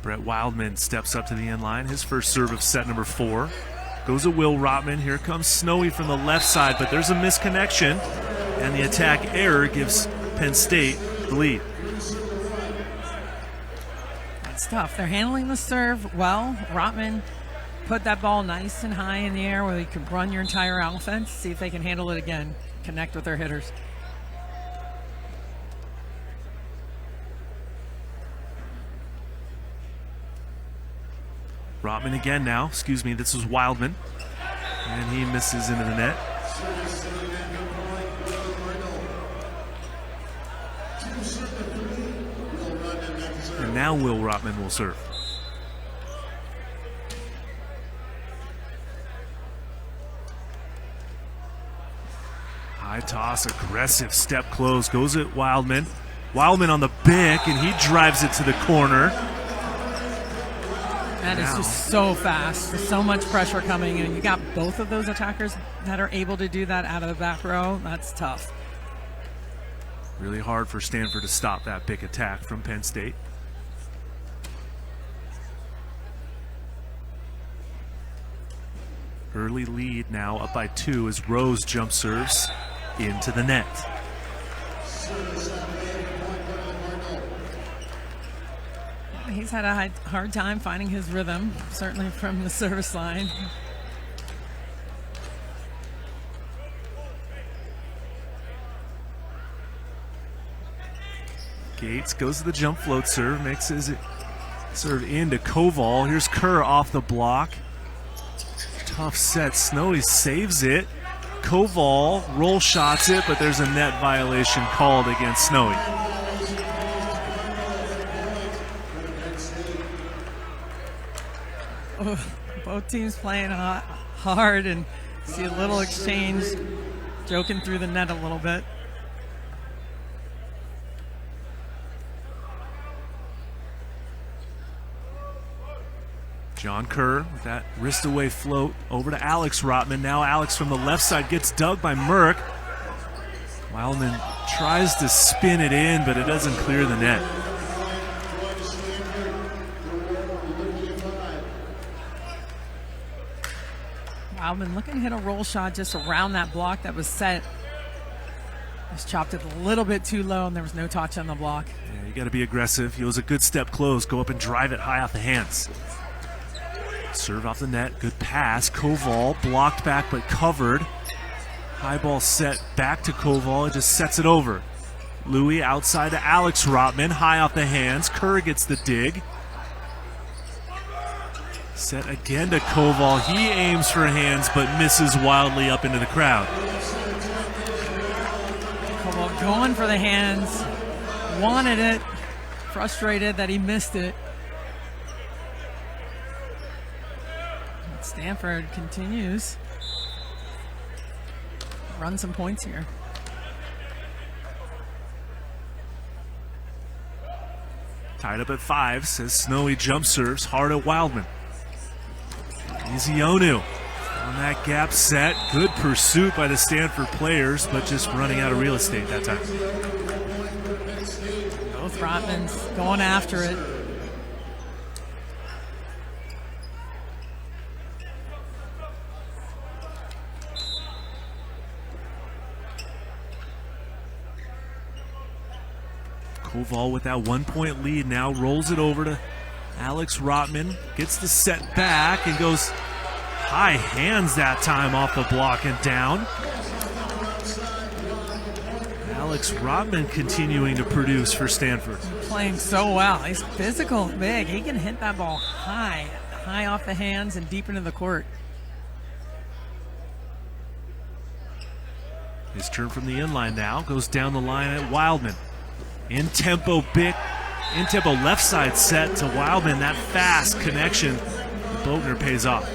Brett Wildman steps up to the end line. His first serve of set number 4. Goes to Will Rotman. Here comes Snowy from the left side, but there's a misconnection, and the attack error gives Penn State the lead. That's tough. They're handling the serve well. Rotman put that ball nice and high in the air where you can run your entire offense. See if they can handle it again. Connect with their hitters. Rotman again now. Excuse me, this was Wildman. And he misses into the net. And now Will Rotman will serve. High toss, aggressive step close. Goes at Wildman. Wildman on the Bic, and he drives it to the corner. That is just so fast. There's so much pressure coming in. You got both of those attackers that are able to do that out of the back row. That's tough. Really hard for Stanford to stop that Bic attack from Penn State. Early lead now up by 2 as Rose jump serves into the net. He's had a hard time finding his rhythm, certainly from the service line. Gates goes to the jump float serve, makes his serve into Koval. Here's Kerr off the block. Tough set. Snowy saves it. Koval roll shots it, but there's a net violation called against Snowy. Both teams playing hard, and see a little exchange, joking through the net a little bit. John Kerr with that wrist away float over to Alex Rotman. Now Alex from the left side gets dug by Murk. Wildman tries to spin it in, but it doesn't clear the net. Wildman looking to hit a roll shot just around that block that was set. Just chopped it a little bit too low, and there was no touch on the block. Yeah, you got to be aggressive. It was a good step close. Go up and drive it high off the hands. Serve off the net. Good pass. Koval blocked back but covered. High ball set back to Koval. It just sets it over. Louis outside to Alex Rotman. High off the hands. Kerr gets the dig. Set again to Koval. He aims for hands but misses wildly up into the crowd. Koval going for the hands. Wanted it. Frustrated that he missed it. Stanford continues to run some points here. Tied up at 5, says Snowy jump serves, hard at Wildman. Ezionu on that gap set. Good pursuit by the Stanford players, but just running out of real estate that time. Both Rotmans going after it. Koval with that 1-point lead now rolls it over to Alex Rotman. Gets the set back and goes high hands that time off the block and down. Alex Rotman continuing to produce for Stanford. Playing so well. He's physical and big. He can hit that ball high off the hands and deep into the court. His turn from the inline now. Goes down the line at Wildman. In-tempo left side set to Wildman. That fast connection. Bogner pays off.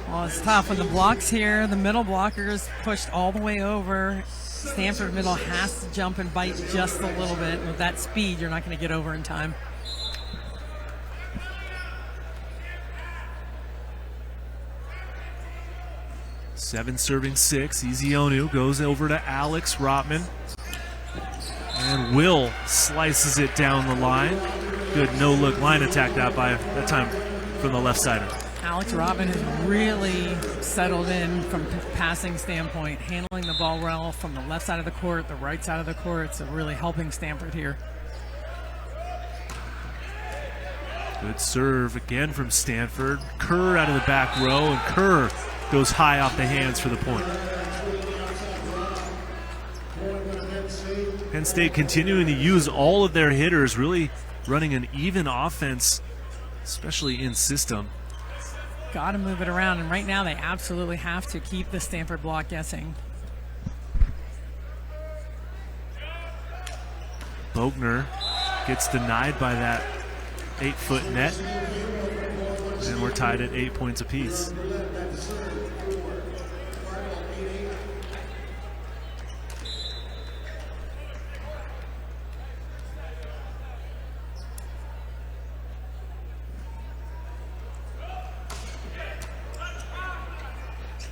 Well, it's tough when the blocks here, the middle blocker is pushed all the way over. Stanford middle has to jump and bite just a little bit. With that speed, you're not going to get over in time. Seven serving 6. Ezionu goes over to Alex Rotman. And Will slices it down the line. Good no-look line attack that time from the left sider. Alex Rotman has really settled in from passing standpoint, handling the ball well from the left side of the court, the right side of the court, so really helping Stanford here. Good serve again from Stanford. Kerr out of the back row, and Kerr goes high off the hands for the point. Penn State continuing to use all of their hitters, really running an even offense, especially in system. Got to move it around, and right now they absolutely have to keep the Stanford block guessing. Bogner gets denied by that 8-foot net, and we're tied at 8 points apiece.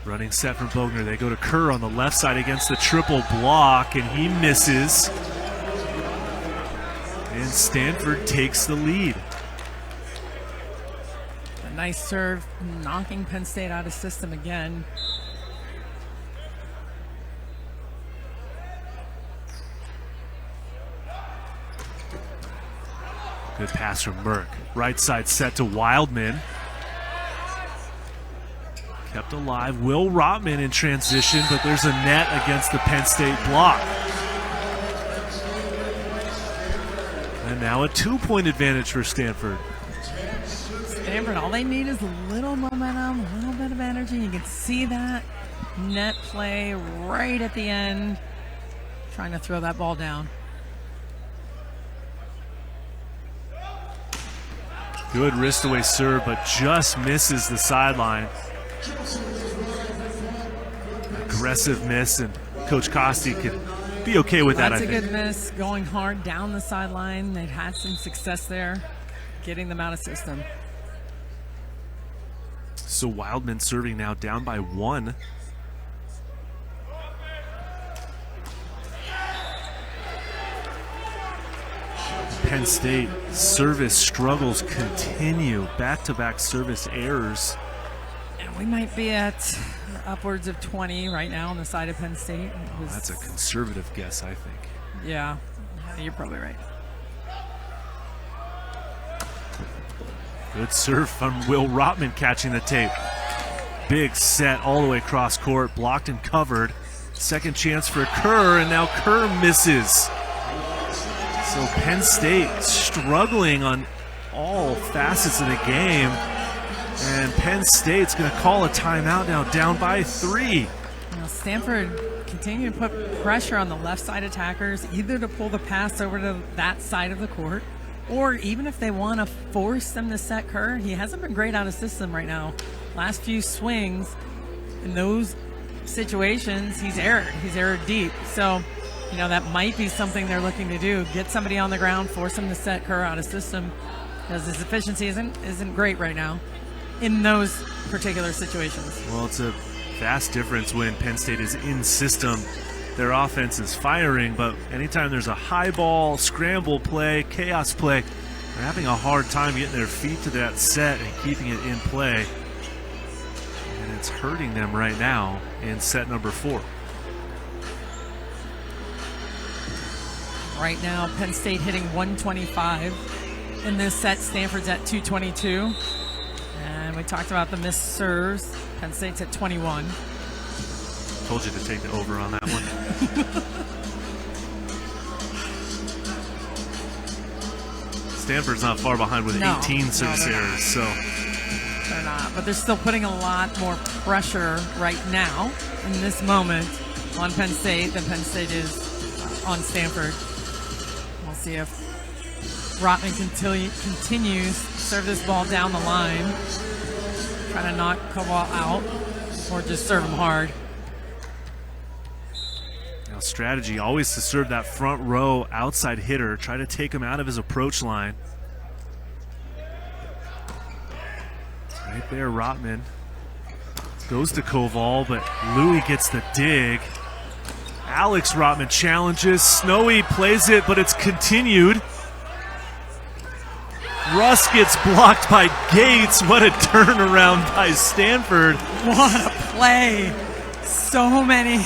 Running set from Bogner. They go to Kerr on the left side against the triple block, and he misses. And Stanford takes the lead. A nice serve, knocking Penn State out of system again. Good pass from Merck. Right side set to Wildman. Kept alive. Will Rotman in transition, but there's a net against the Penn State block. And now a 2-point advantage for Stanford. Stanford, all they need is a little momentum, a little bit of energy. You can see that net play right at the end, trying to throw that ball down. Good wrist away serve, but just misses the sideline. Aggressive miss, and Coach Costi could be okay with that, I think. That's a good miss, going hard down the sideline. They've had some success there, getting them out of system. So Wildman serving now down by 1. Penn State service struggles continue. Back-to-back service errors. And we might be at upwards of 20 right now on the side of Penn State. That's a conservative guess, I think. Yeah, you're probably right. Good serve from Will Rotman catching the tape. Big set all the way across court, blocked and covered. Second chance for Kerr, and now Kerr misses. So Penn State struggling on all facets of the game. And Penn State's going to call a timeout now, down by 3. Now Stanford continue to put pressure on the left side attackers, either to pull the pass over to that side of the court or even if they want to force them to set Kerr, he hasn't been great out of system right now. Last few swings in those situations, he's erred deep. So, you know, that might be something they're looking to do. Get somebody on the ground, force him to set Kerr out of system, because his efficiency isn't great right now in those particular situations. Well, it's a vast difference when Penn State is in system. Their offense is firing, but anytime there's a high ball, scramble play, chaos play, they're having a hard time getting their feet to that set and keeping it in play. And it's hurting them right now in set number 4. Right now, Penn State hitting 125. In this set, Stanford's at 222. And we talked about the missed serves. Penn State's at 21. Told you to take the over on that one. Stanford's not far behind with 18 service errors, so they're not, but they're still putting a lot more pressure right now in this moment on Penn State than Penn State is on Stanford. We'll see if Rotman continues to serve this ball down the line, try to knock Koval out, or just serve him hard. Strategy always to serve that front row outside hitter, try to take him out of his approach line. Right there, Rotman goes to Koval, but Louis gets the dig. Alex Rotman challenges, Snowy plays it, but it's continued. Russ gets blocked by Gates. What a turnaround by Stanford. What a play. So many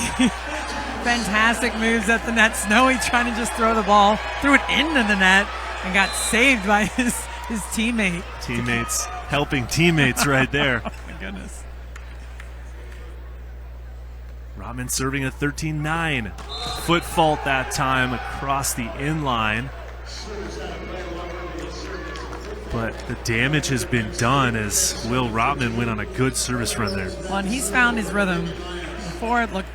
fantastic moves at the net. Snowy trying to just throw the ball, threw it into the net, and got saved by his teammate. Teammates helping teammates right there. Oh my goodness. Rotman serving a 13-9. Foot fault that time across the inline. But the damage has been done as Will Rotman went on a good service run there. Well, and he's found his rhythm. Before it looked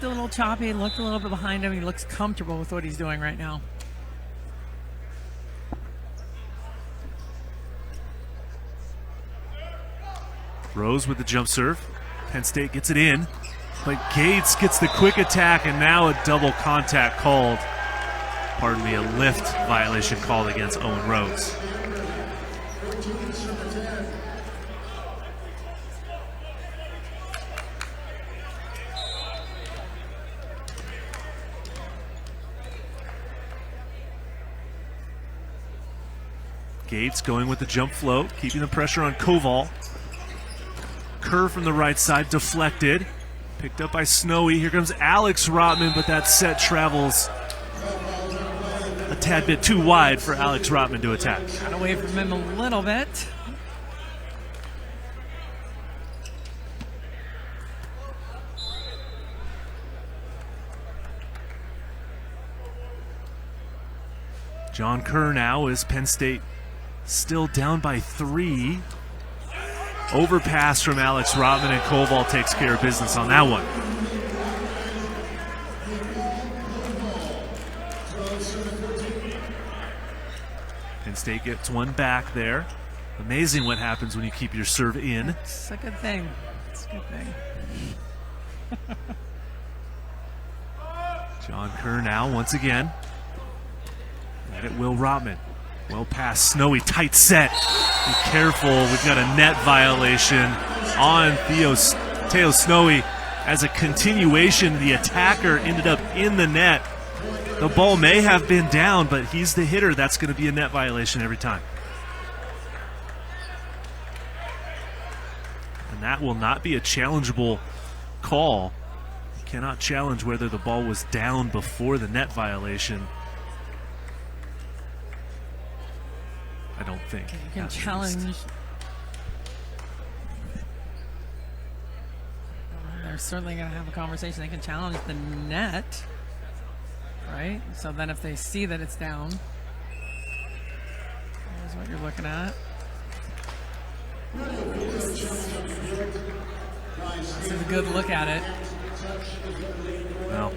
a little choppy, looked a little bit behind him. He looks comfortable with what he's doing right now. Rose with the jump serve. Penn State gets it in, but Gates gets the quick attack, and now a double contact called. Pardon me, a lift violation called against Owen Rose. Gates going with the jump float, keeping the pressure on Koval. Kerr from the right side, deflected. Picked up by Snowy. Here comes Alex Rotman, but that set travels a tad bit too wide for Alex Rotman to attack. Got away from him a little bit. John Kerr now is Penn State still down by 3. Overpass from Alex Rotman, and Koval takes care of business on that one. Penn State gets one back there. Amazing what happens when you keep your serve in. It's a good thing. It's a good thing. John Kerr now once again. At it, Will Rotman. Well past Snowy, tight set. Be careful, we've got a net violation on Teo Snowy. As a continuation, the attacker ended up in the net. The ball may have been down, but he's the hitter. That's going to be a net violation every time. And that will not be a challengeable call. You cannot challenge whether the ball was down before the net violation. I don't think. You can challenge. They're certainly going to have a conversation. They can challenge the net, right? So then if they see that it's down, here's what you're looking at. This is a good look at it. Well,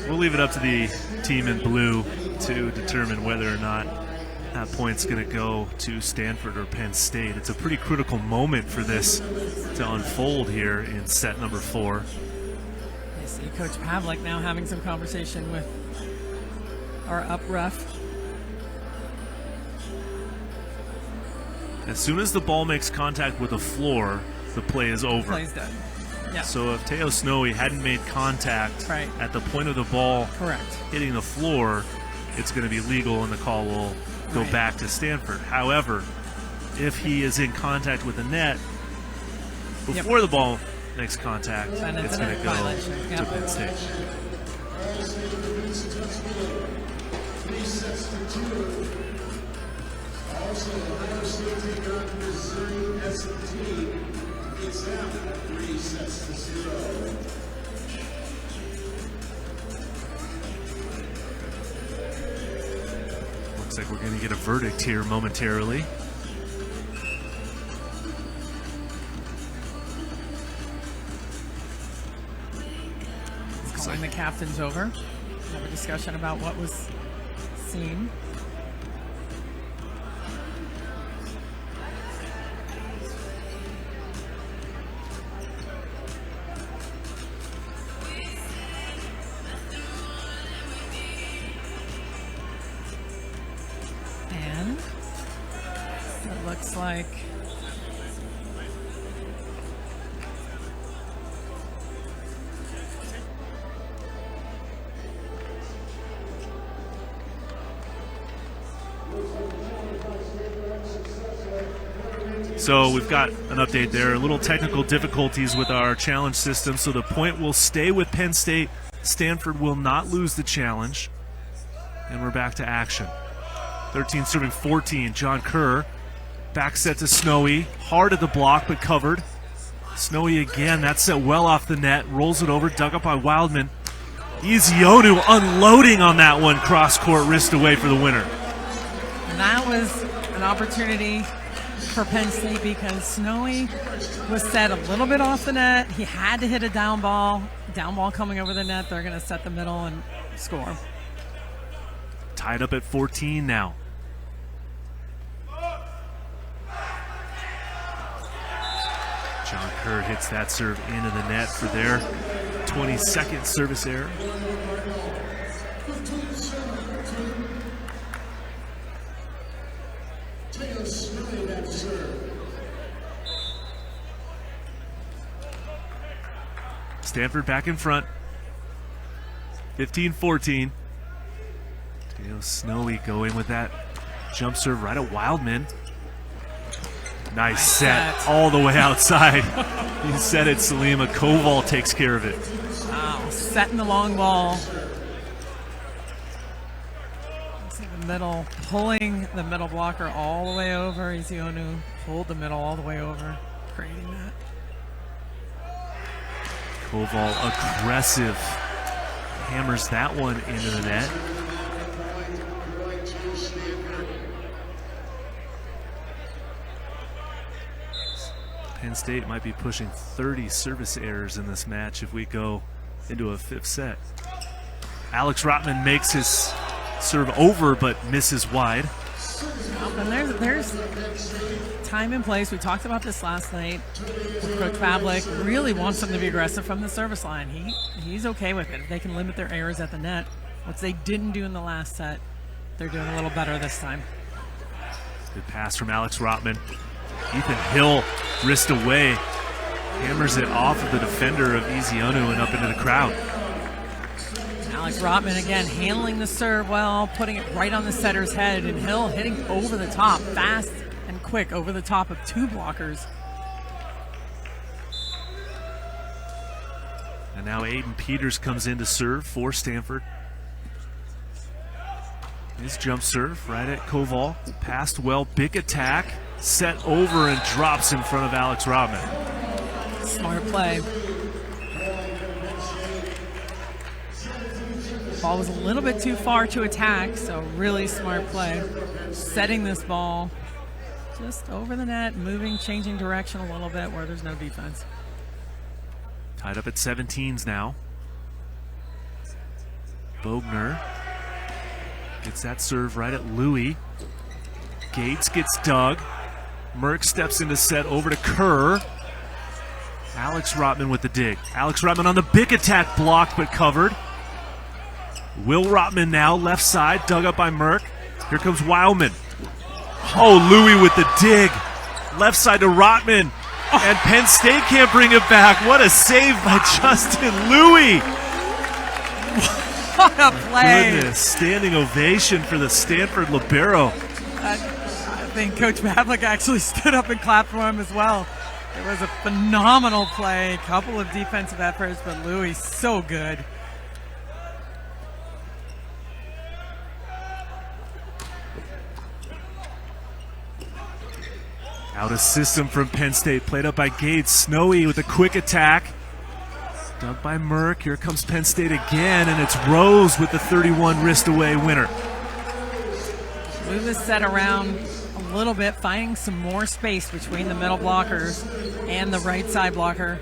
we'll leave it up to the team in blue to determine whether or not that point's going to go to Stanford or Penn State. It's a pretty critical moment for this to unfold here in set number 4. I see Coach Pavlik now having some conversation with our up ref. As soon as the ball makes contact with the floor, the play is over. Play's done. Yeah. So if Teo Snowy hadn't made contact Right. at the point of the ball Correct. hitting the floor, it's going to be legal and the call will go Right. back to Stanford. However, if he is in contact with the net before the ball makes contact, Then it's it's a going net to go violation. to Yep. Penn State. All State defense touch middle. 3 sets to 2. Also, Ohio State take on Missouri S&T. It's them 3 sets to 0. Looks like we're going to get a verdict here momentarily. Calling the captains over. Have a discussion about what was seen. And it looks like So we've got an update there. A little technical difficulties with our challenge system. So the point will stay with Penn State. Stanford will not lose the challenge. And we're back to action. 13 serving 14. John Kerr. Back set to Snowy. Hard at the block, but covered. Snowy again. That's set well off the net. Rolls it over. Dug up by Wildman. Ezionu unloading on that one. Cross court, wrist away for the winner. And that was an opportunity for Penn State because Snowy was set a little bit off the net. He had to hit a down ball. Down ball coming over the net. They're going to set the middle and score. Tied up at 14 now. John Kerr hits that serve into the net for their 22nd service error. Stanford back in front. 15-14. Teo Snowy going with that jump serve right at Wildman. Nice set all the way outside. You said it, Salima. Koval takes care of it. Wow, setting the long ball. See the middle, pulling the middle blocker all the way over. Ezionu pulled the middle all the way over, creating that. Koval aggressive. Hammers that one into the net. Penn State might be pushing 30 service errors in this match if we go into a 5th set. Alex Rotman makes his serve over but misses wide. And there's time and place. We talked about this last night. Coach Pavlik really wants them to be aggressive from the service line. He's okay with it. If they can limit their errors at the net, which they didn't do in the last set, they're doing a little better this time. Good pass from Alex Rotman. Ethan Hill, wrist away, hammers it off of the defender of Ezionu and up into the crowd. Alex Rotman again handling the serve well, putting it right on the setter's head, and Hill hitting over the top, fast and quick over the top of 2 blockers. And now Aiden Peters comes in to serve for Stanford. His jump serve right at Koval, passed well, big attack. Set over and drops in front of Alex Rotman. Smart play. Ball was a little bit too far to attack, so really smart play. Setting this ball just over the net, moving, changing direction a little bit where there's no defense. Tied up at 17s now. Bogner gets that serve right at Louis. Gates gets dug. Merck steps into set over to Kerr. Alex Rotman with the dig. Alex Rotman on the big attack, blocked but covered. Will Rotman now, left side, dug up by Merck. Here comes Wildman. Oh, Louis with the dig. Left side to Rotman. And Penn State can't bring it back. What a save by Justin Louis. What a play. Goodness, standing ovation for the Stanford libero. I think Coach Pavlik actually stood up and clapped for him as well. It was a phenomenal play, a couple of defensive efforts, but Louis so good. Out of system from Penn State, played up by Gates. Snowy with a quick attack. Dug by Merck. Here comes Penn State again, and it's Rose with the 31 wrist away winner. Move this set around a little bit, finding some more space between the middle blockers and the right side blocker.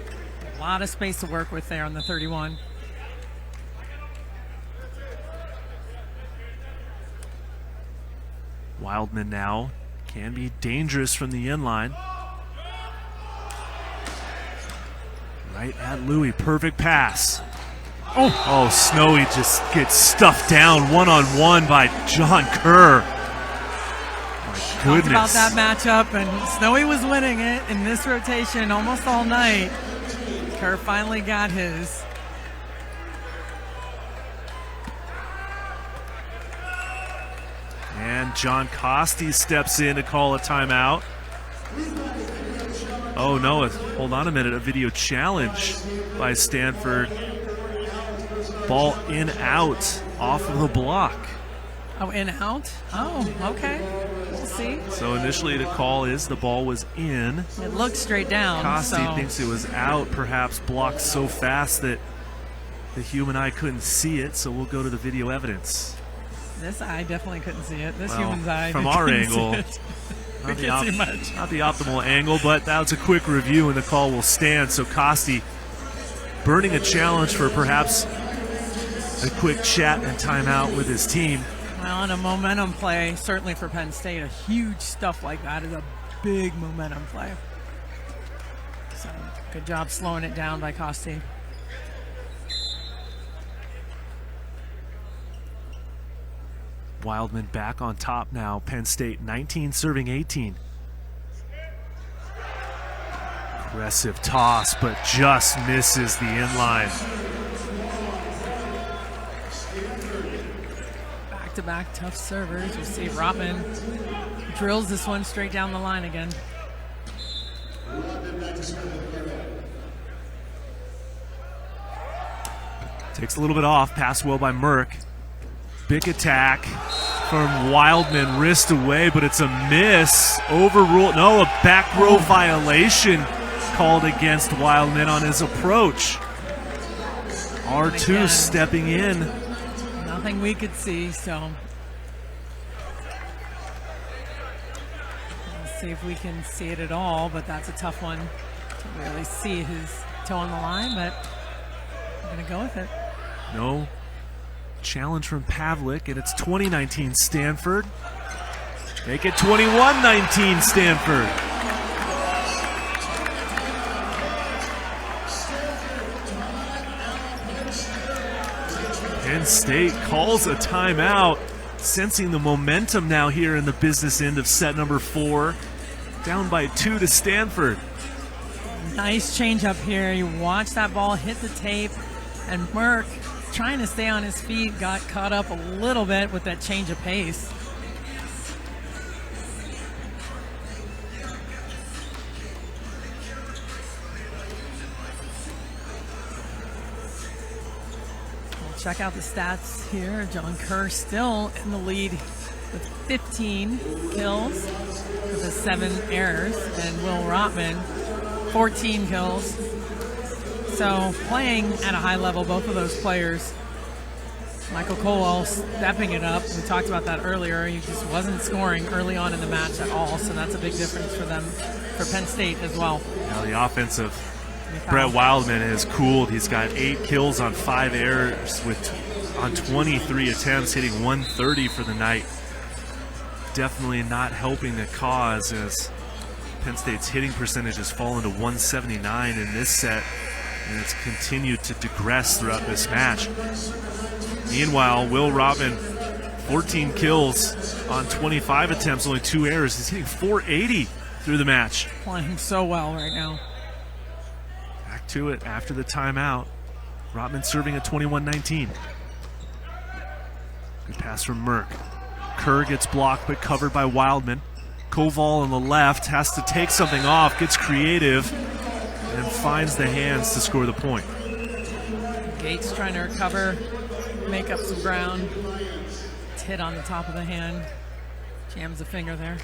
A lot of space to work with there on the 31. Wildman now can be dangerous from the end line. Right at Louis, perfect pass. Oh, Snowy just gets stuffed down one-on-one by John Kerr. My goodness. Talked about that matchup, and Snowy was winning it in this rotation almost all night. Kerr finally got his. And John Costi steps in to call a timeout. Oh no, hold on a minute, a video challenge by Stanford. Ball in, out, off of the block. Oh, in, out? Oh, okay. We'll see. So initially the call is the ball was in. It looked straight down. Costi thinks it was out, perhaps blocked so fast that the human eye couldn't see it, so we'll go to the video evidence. This eye definitely couldn't see it. This human's eye from our angle, we can't see much. Not the optimal angle, but that was a quick review and the call will stand. So Costi burning a challenge for perhaps a quick chat and timeout with his team. Well, on a momentum play, certainly for Penn State, a huge stuff like that is a big momentum play. So good job slowing it down by Costi. Wildman back on top now. Penn State 19 serving 18. Aggressive toss, but just misses the inline. Back-to-back tough servers. We'll see Rotman drills this one straight down the line again. Takes a little bit off. Pass well by Merck. Big attack from Wildman, wrist away, but it's a miss. Overruled. No, a back row violation called against Wildman on his approach. R2 again, stepping in. Nothing we could see, so we'll see if we can see it at all, but that's a tough one to really see his toe on the line, but I'm going to go with it. No challenge from Pavlik, and it's 2019 Stanford. Make it 21-19 Stanford. Penn State calls a timeout, sensing the momentum now here in the business end of set number 4. Down by 2 to Stanford. Nice change up here. You watch that ball hit the tape, and Merck, trying to stay on his feet, got caught up a little bit with that change of pace. We'll check out the stats here. John Kerr still in the lead with 15 kills with his 7 errors, and Will Rotman 14 kills. So playing at a high level, both of those players. Michael Colwell stepping it up. We talked about that earlier. He just wasn't scoring early on in the match at all, so that's a big difference for them, for Penn State as well. Now the offense of Brett Wildman has cooled. He's got 8 kills on 5 errors on 23 attempts, hitting 130 for the night. definitely not helping the cause as Penn State's hitting percentage has fallen to 179 in this set, and it's continued to digress throughout this match. Meanwhile, Will Robin, 14 kills on 25 attempts, only 2 errors. He's hitting .480 through the match. Playing so well right now. Back to it after the timeout. Rotman serving at 21-19. Good pass from Merck. Kerr gets blocked but covered by Wildman. Koval on the left has to take something off, gets creative, and finds the hands to score the point. Gates trying to recover, make up some ground. It's hit on the top of the hand. Jams the finger there.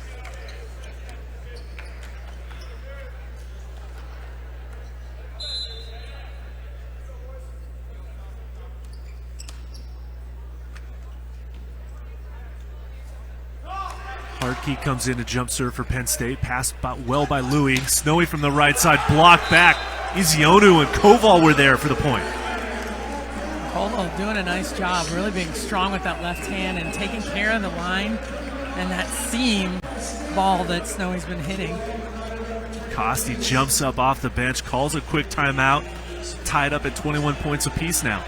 Hartke comes in to jump serve for Penn State. Passed well by Louis. Snowy from the right side, blocked back. Izionu and Koval were there for the point. Koval doing a nice job, really being strong with that left hand and taking care of the line and that seam ball that Snowy's been hitting. Costi jumps up off the bench, calls a quick timeout. Tied up at 21 points apiece now.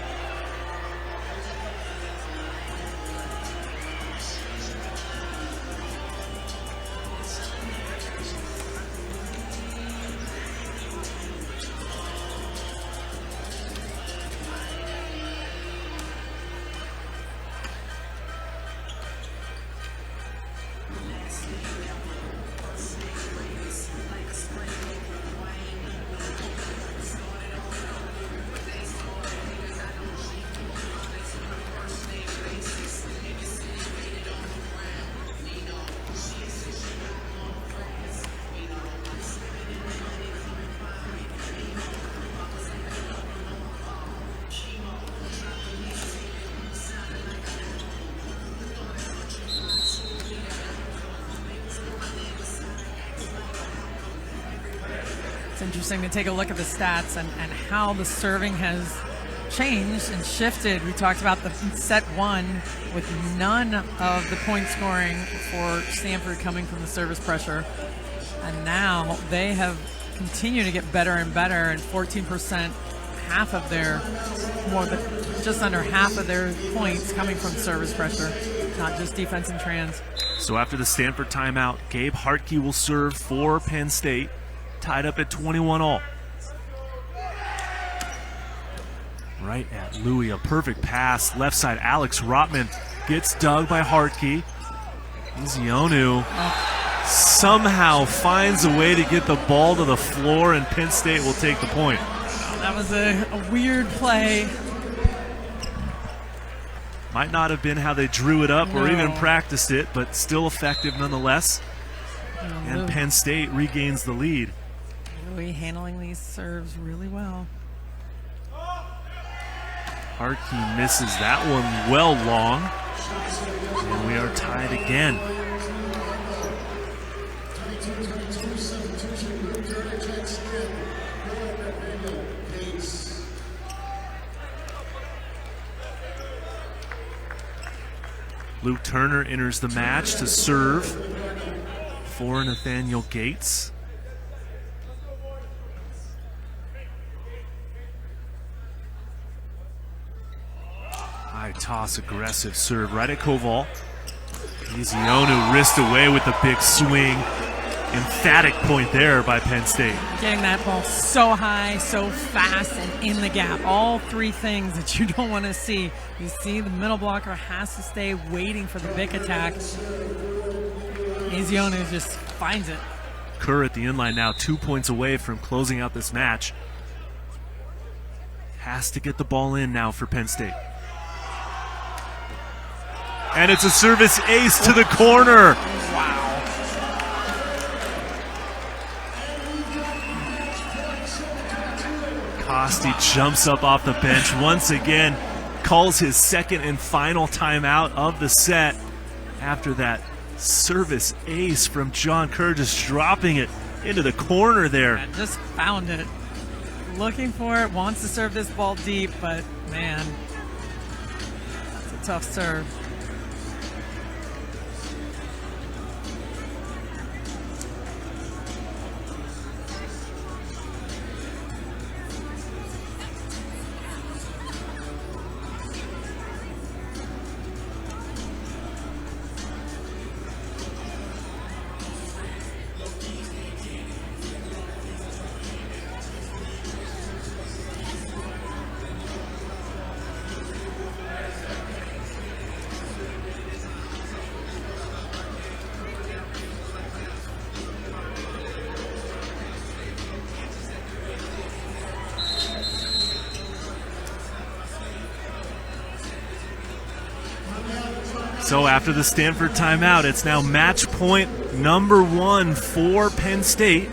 Interesting to take a look at the stats and how the serving has changed and shifted. We talked about the set one with none of the point scoring for Stanford coming from the service pressure. And now they have continued to get better and better, and 14%, half of their, just under half of their points coming from service pressure, not just defense and trans. So after the Stanford timeout, Gabe Hartke will serve for Penn State. Tied up at 21 all. Right at Louis, a perfect pass. Left side, Alex Rotman gets dug by Hartke. Izionu somehow finds a way to get the ball to the floor, and Penn State will take the point. That was a weird play. Might not have been how they drew it up or even practiced it, but still effective nonetheless. And Penn State regains the lead. Louis handling these serves really well. Hartke misses that one well long. And we are tied again. Luke Turner enters the match to serve for Nathaniel Gates. High toss, aggressive serve right at Koval. Izionu wrist away with the big swing. Emphatic point there by Penn State. Getting that ball so high, so fast, and in the gap. All three things that you don't want to see. You see the middle blocker has to stay waiting for the big attack. Izionu just finds it. Kerr at the inline now, 2 points away from closing out this match. Has to get the ball in now for Penn State. And it's a service ace to the corner. Wow. Costi jumps up off the bench once again, calls his second and final timeout of the set after that service ace from John Kerr, just dropping it into the corner there. Yeah, just found it. Looking for it, wants to serve this ball deep, but man, it's a tough serve. So after the Stanford timeout, it's now match point number 1 for Penn State.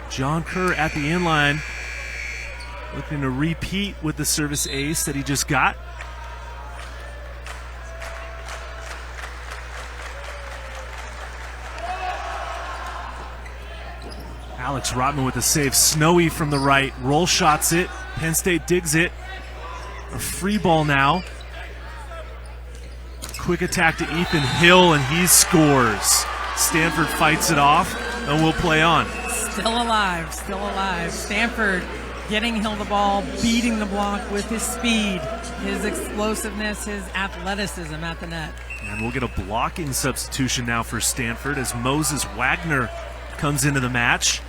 John Kerr at the inline, looking to repeat with the service ace that he just got. Alex Rotman with the save. Snowy from the right, roll shots it. Penn State digs it. A free ball now. Quick attack to Ethan Hill, and he scores. Stanford fights it off, and we'll play on. Still alive, still alive. Stanford getting Hill the ball, beating the block with his speed, his explosiveness, his athleticism at the net. And we'll get a blocking substitution now for Stanford as Moses Wagner comes into the match.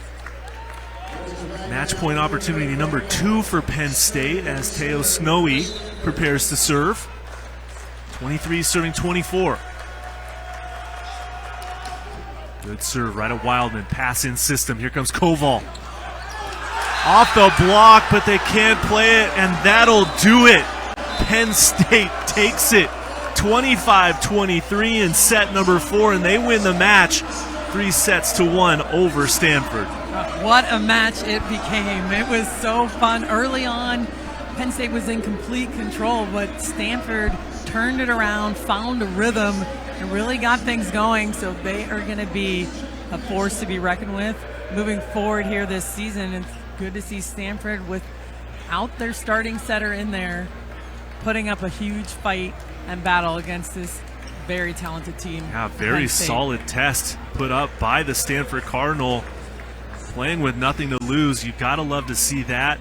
Match point opportunity number 2 for Penn State as Teo Snowy prepares to serve. 23 serving 24. Good serve right at Wildman. Pass in system. Here comes Koval. Off the block, but they can't play it, and that'll do it. Penn State takes it 25-23 in set number 4, and they win the match 3-1 over Stanford. What a match it became. It was so fun. Early on, Penn State was in complete control, but Stanford turned it around, found a rhythm, and really got things going. So they are going to be a force to be reckoned with moving forward here this season. It's good to see Stanford without their starting setter in there, putting up a huge fight and battle against this very talented team. Yeah, very solid test put up by the Stanford Cardinal. Playing with nothing to lose, you gotta love to see that.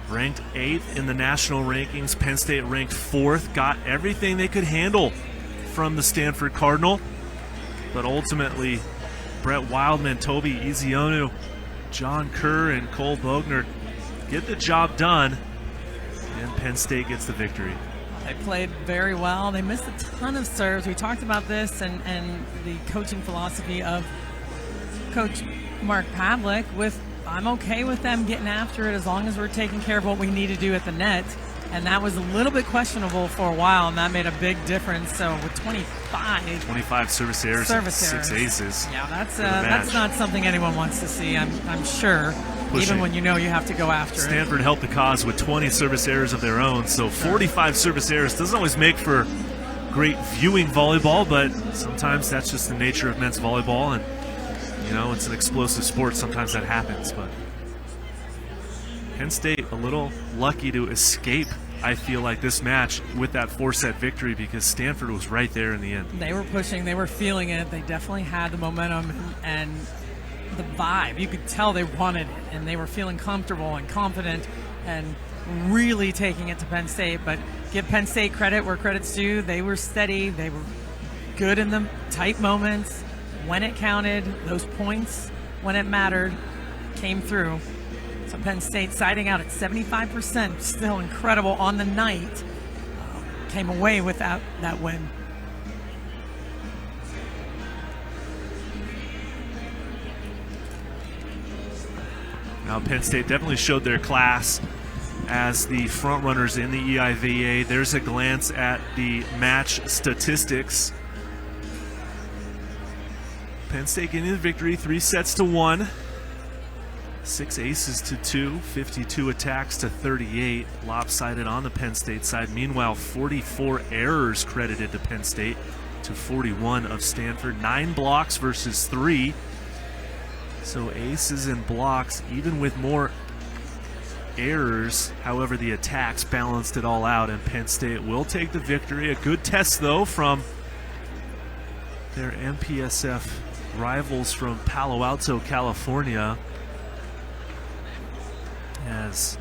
Ranked 8th in the national rankings, Penn State ranked 4th, got everything they could handle from the Stanford Cardinal. But ultimately, Brett Wildman, Toby Ezionu, John Kerr, and Cole Bogner get the job done, and Penn State gets the victory. They played very well. They missed a ton of serves. We talked about this and the coaching philosophy of Coach Mark Pavlik with, I'm okay with them getting after it as long as we're taking care of what we need to do at the net. And that was a little bit questionable for a while, and that made a big difference. So with 25 service errors, 6 aces. Yeah, that's not something anyone wants to see, I'm sure. Pushing. Even when you know you have to go after it. Stanford helped the cause with 20 service errors of their own, so 45 service errors doesn't always make for great viewing volleyball, but sometimes that's just the nature of men's volleyball, and you know, it's an explosive sport. Sometimes that happens, but Penn State a little lucky to escape, I feel like, this match with that 4-set victory, because Stanford was right there in the end. They were pushing, they were feeling it, they definitely had the momentum and the vibe. You could tell they wanted it, and they were feeling comfortable and confident and really taking it to Penn State. But give Penn State credit where credit's due. They were steady, they were good in the tight moments. When it counted, those points, when it mattered, came through. So Penn State siding out at 75%, still incredible on the night, came away with that win. Now Penn State definitely showed their class as the front runners in the EIVA. There's a glance at the match statistics. Penn State getting the victory 3-1. 6 aces to 2, 52 attacks to 38, lopsided on the Penn State side. Meanwhile, 44 errors credited to Penn State to 41 of Stanford. 9 blocks versus 3. So aces and blocks, even with more errors. However, the attacks balanced it all out, and Penn State will take the victory. A good test, though, from their MPSF rivals from Palo Alto, California, as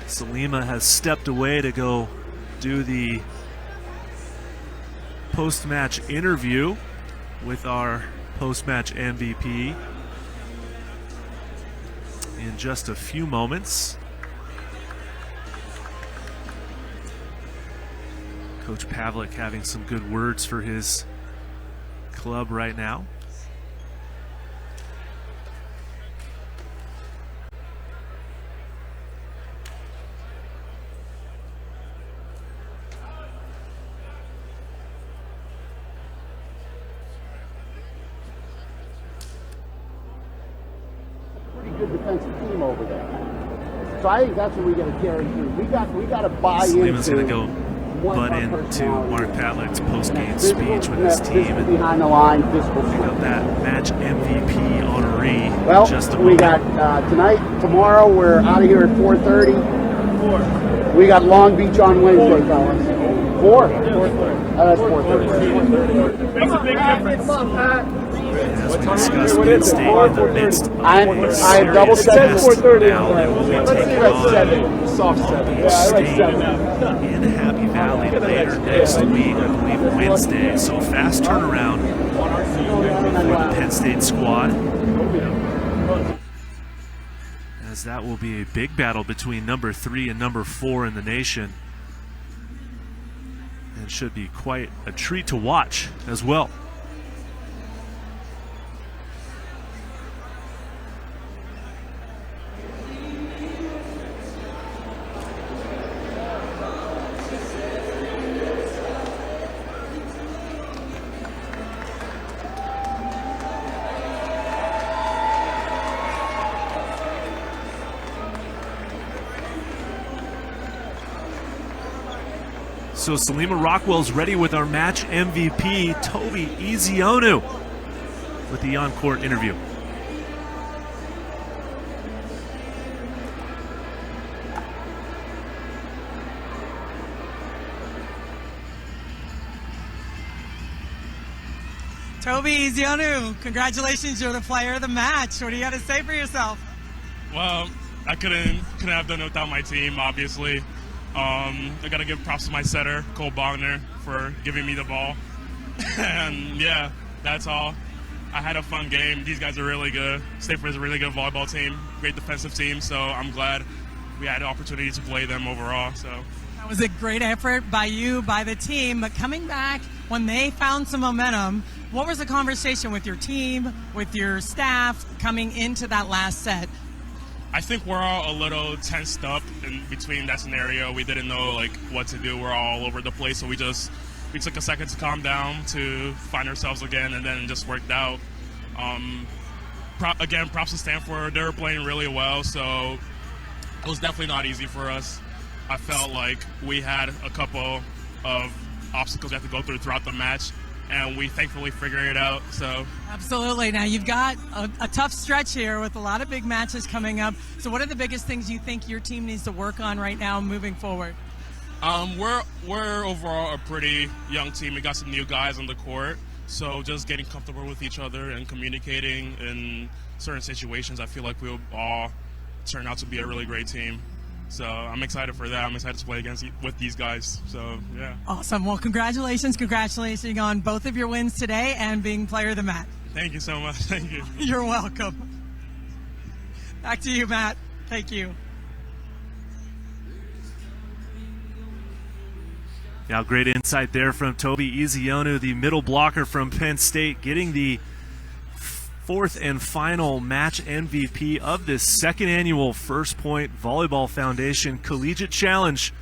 Salima has stepped away to go do the post-match interview with our post-match MVP in just a few moments. Coach Pavlik having some good words for his club right now. defensive team over there. So I think that's what we got to carry through. We got to buy into. Slima's going to go butt into Mark Patlick's post-game speech with his team and behind the line, physical pick up that match MVP honoree. Well, just a we got tonight, tomorrow. We're out of here at 4:30. We got Long Beach on Wednesday, fellas. 4? That's 4:30. Makes a big difference. As we discussed, Penn State in the midst of I have double serious test. 4:30. Now they will be taking on Long Beach State in Happy Valley later next week, I believe Wednesday. So fast turnaround for the Penn State squad, as that will be a big battle between number 3 and number 4 in the nation, and should be quite a treat to watch as well. So Salima Rockwell's ready with our match MVP, Toby Ezeonu, with the on-court interview. Toby Ezeonu, congratulations, you're the player of the match. What do you got to say for yourself? Well, I couldn't have done it without my team, obviously. I got to give props to my setter, Cole Bogner, for giving me the ball. And yeah, that's all. I had a fun game. These guys are really good. Stanford is a really good volleyball team, great defensive team, so I'm glad we had the opportunity to play them overall. So That was a great effort by you, by the team, but coming back when they found some momentum, what was the conversation with your team, with your staff coming into that last set? I think we're all a little tensed up in between that scenario. We didn't know what to do. We're all over the place, so we took a second to calm down, to find ourselves again, and then it just worked out. Again, props to Stanford. They were playing really well, so it was definitely not easy for us. I felt like we had a couple of obstacles we had to go through throughout the match, and we thankfully figured it out. So Absolutely. Now you've got a tough stretch here with a lot of big matches coming up. So what are the biggest things you think your team needs to work on right now moving forward? We're overall a pretty young team. We got some new guys on the court, so just getting comfortable with each other and communicating in certain situations, I feel like we'll all turn out to be a really great team. So I'm excited for that. I'm excited to play with these guys. So yeah. Awesome. Well, congratulations on both of your wins today and being player of the match. Thank you so much. Thank you. You're welcome. Back to you, Matt. Thank you. Yeah, great insight there from Toby Ezeonu, the middle blocker from Penn State, getting the fourth and final match MVP of this second annual First Point Volleyball Foundation Collegiate Challenge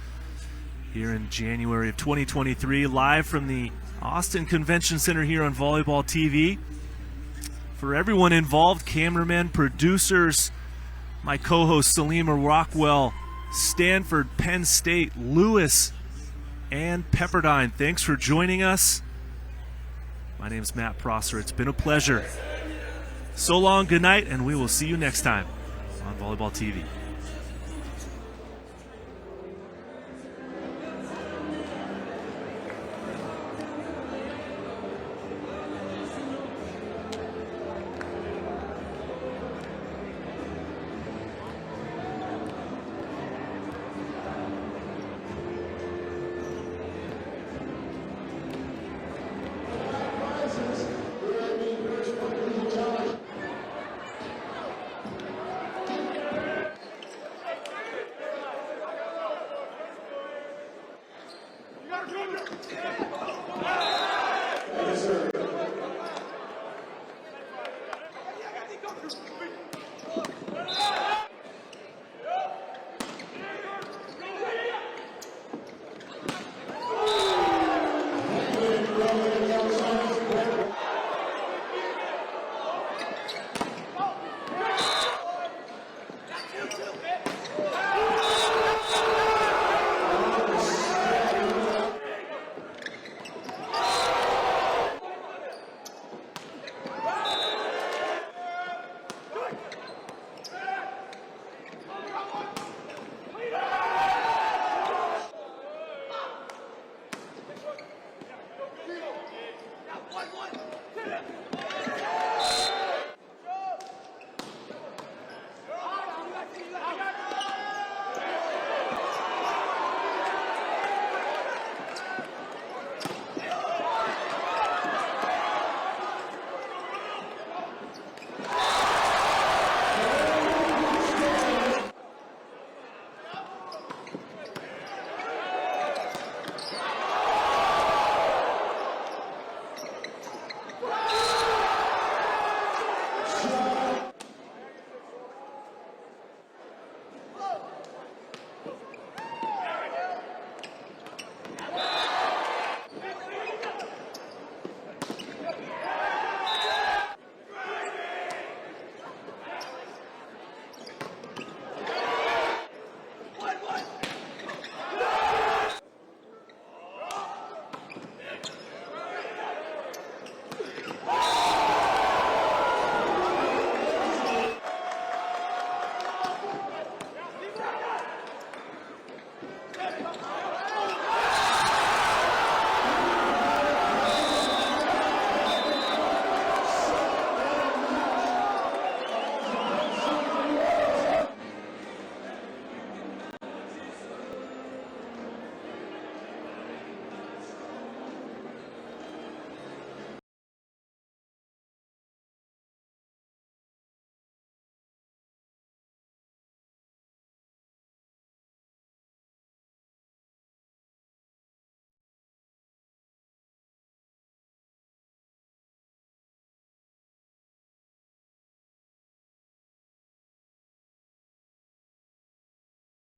here in January of 2023, live from the Austin Convention Center here on Volleyball TV. For everyone involved, cameramen, producers, my co-host Salima Rockwell, Stanford, Penn State, Lewis, and Pepperdine, thanks for joining us. My name's Matt Prosser. It's been a pleasure. So long, good night, and we will see you next time on Volleyball TV.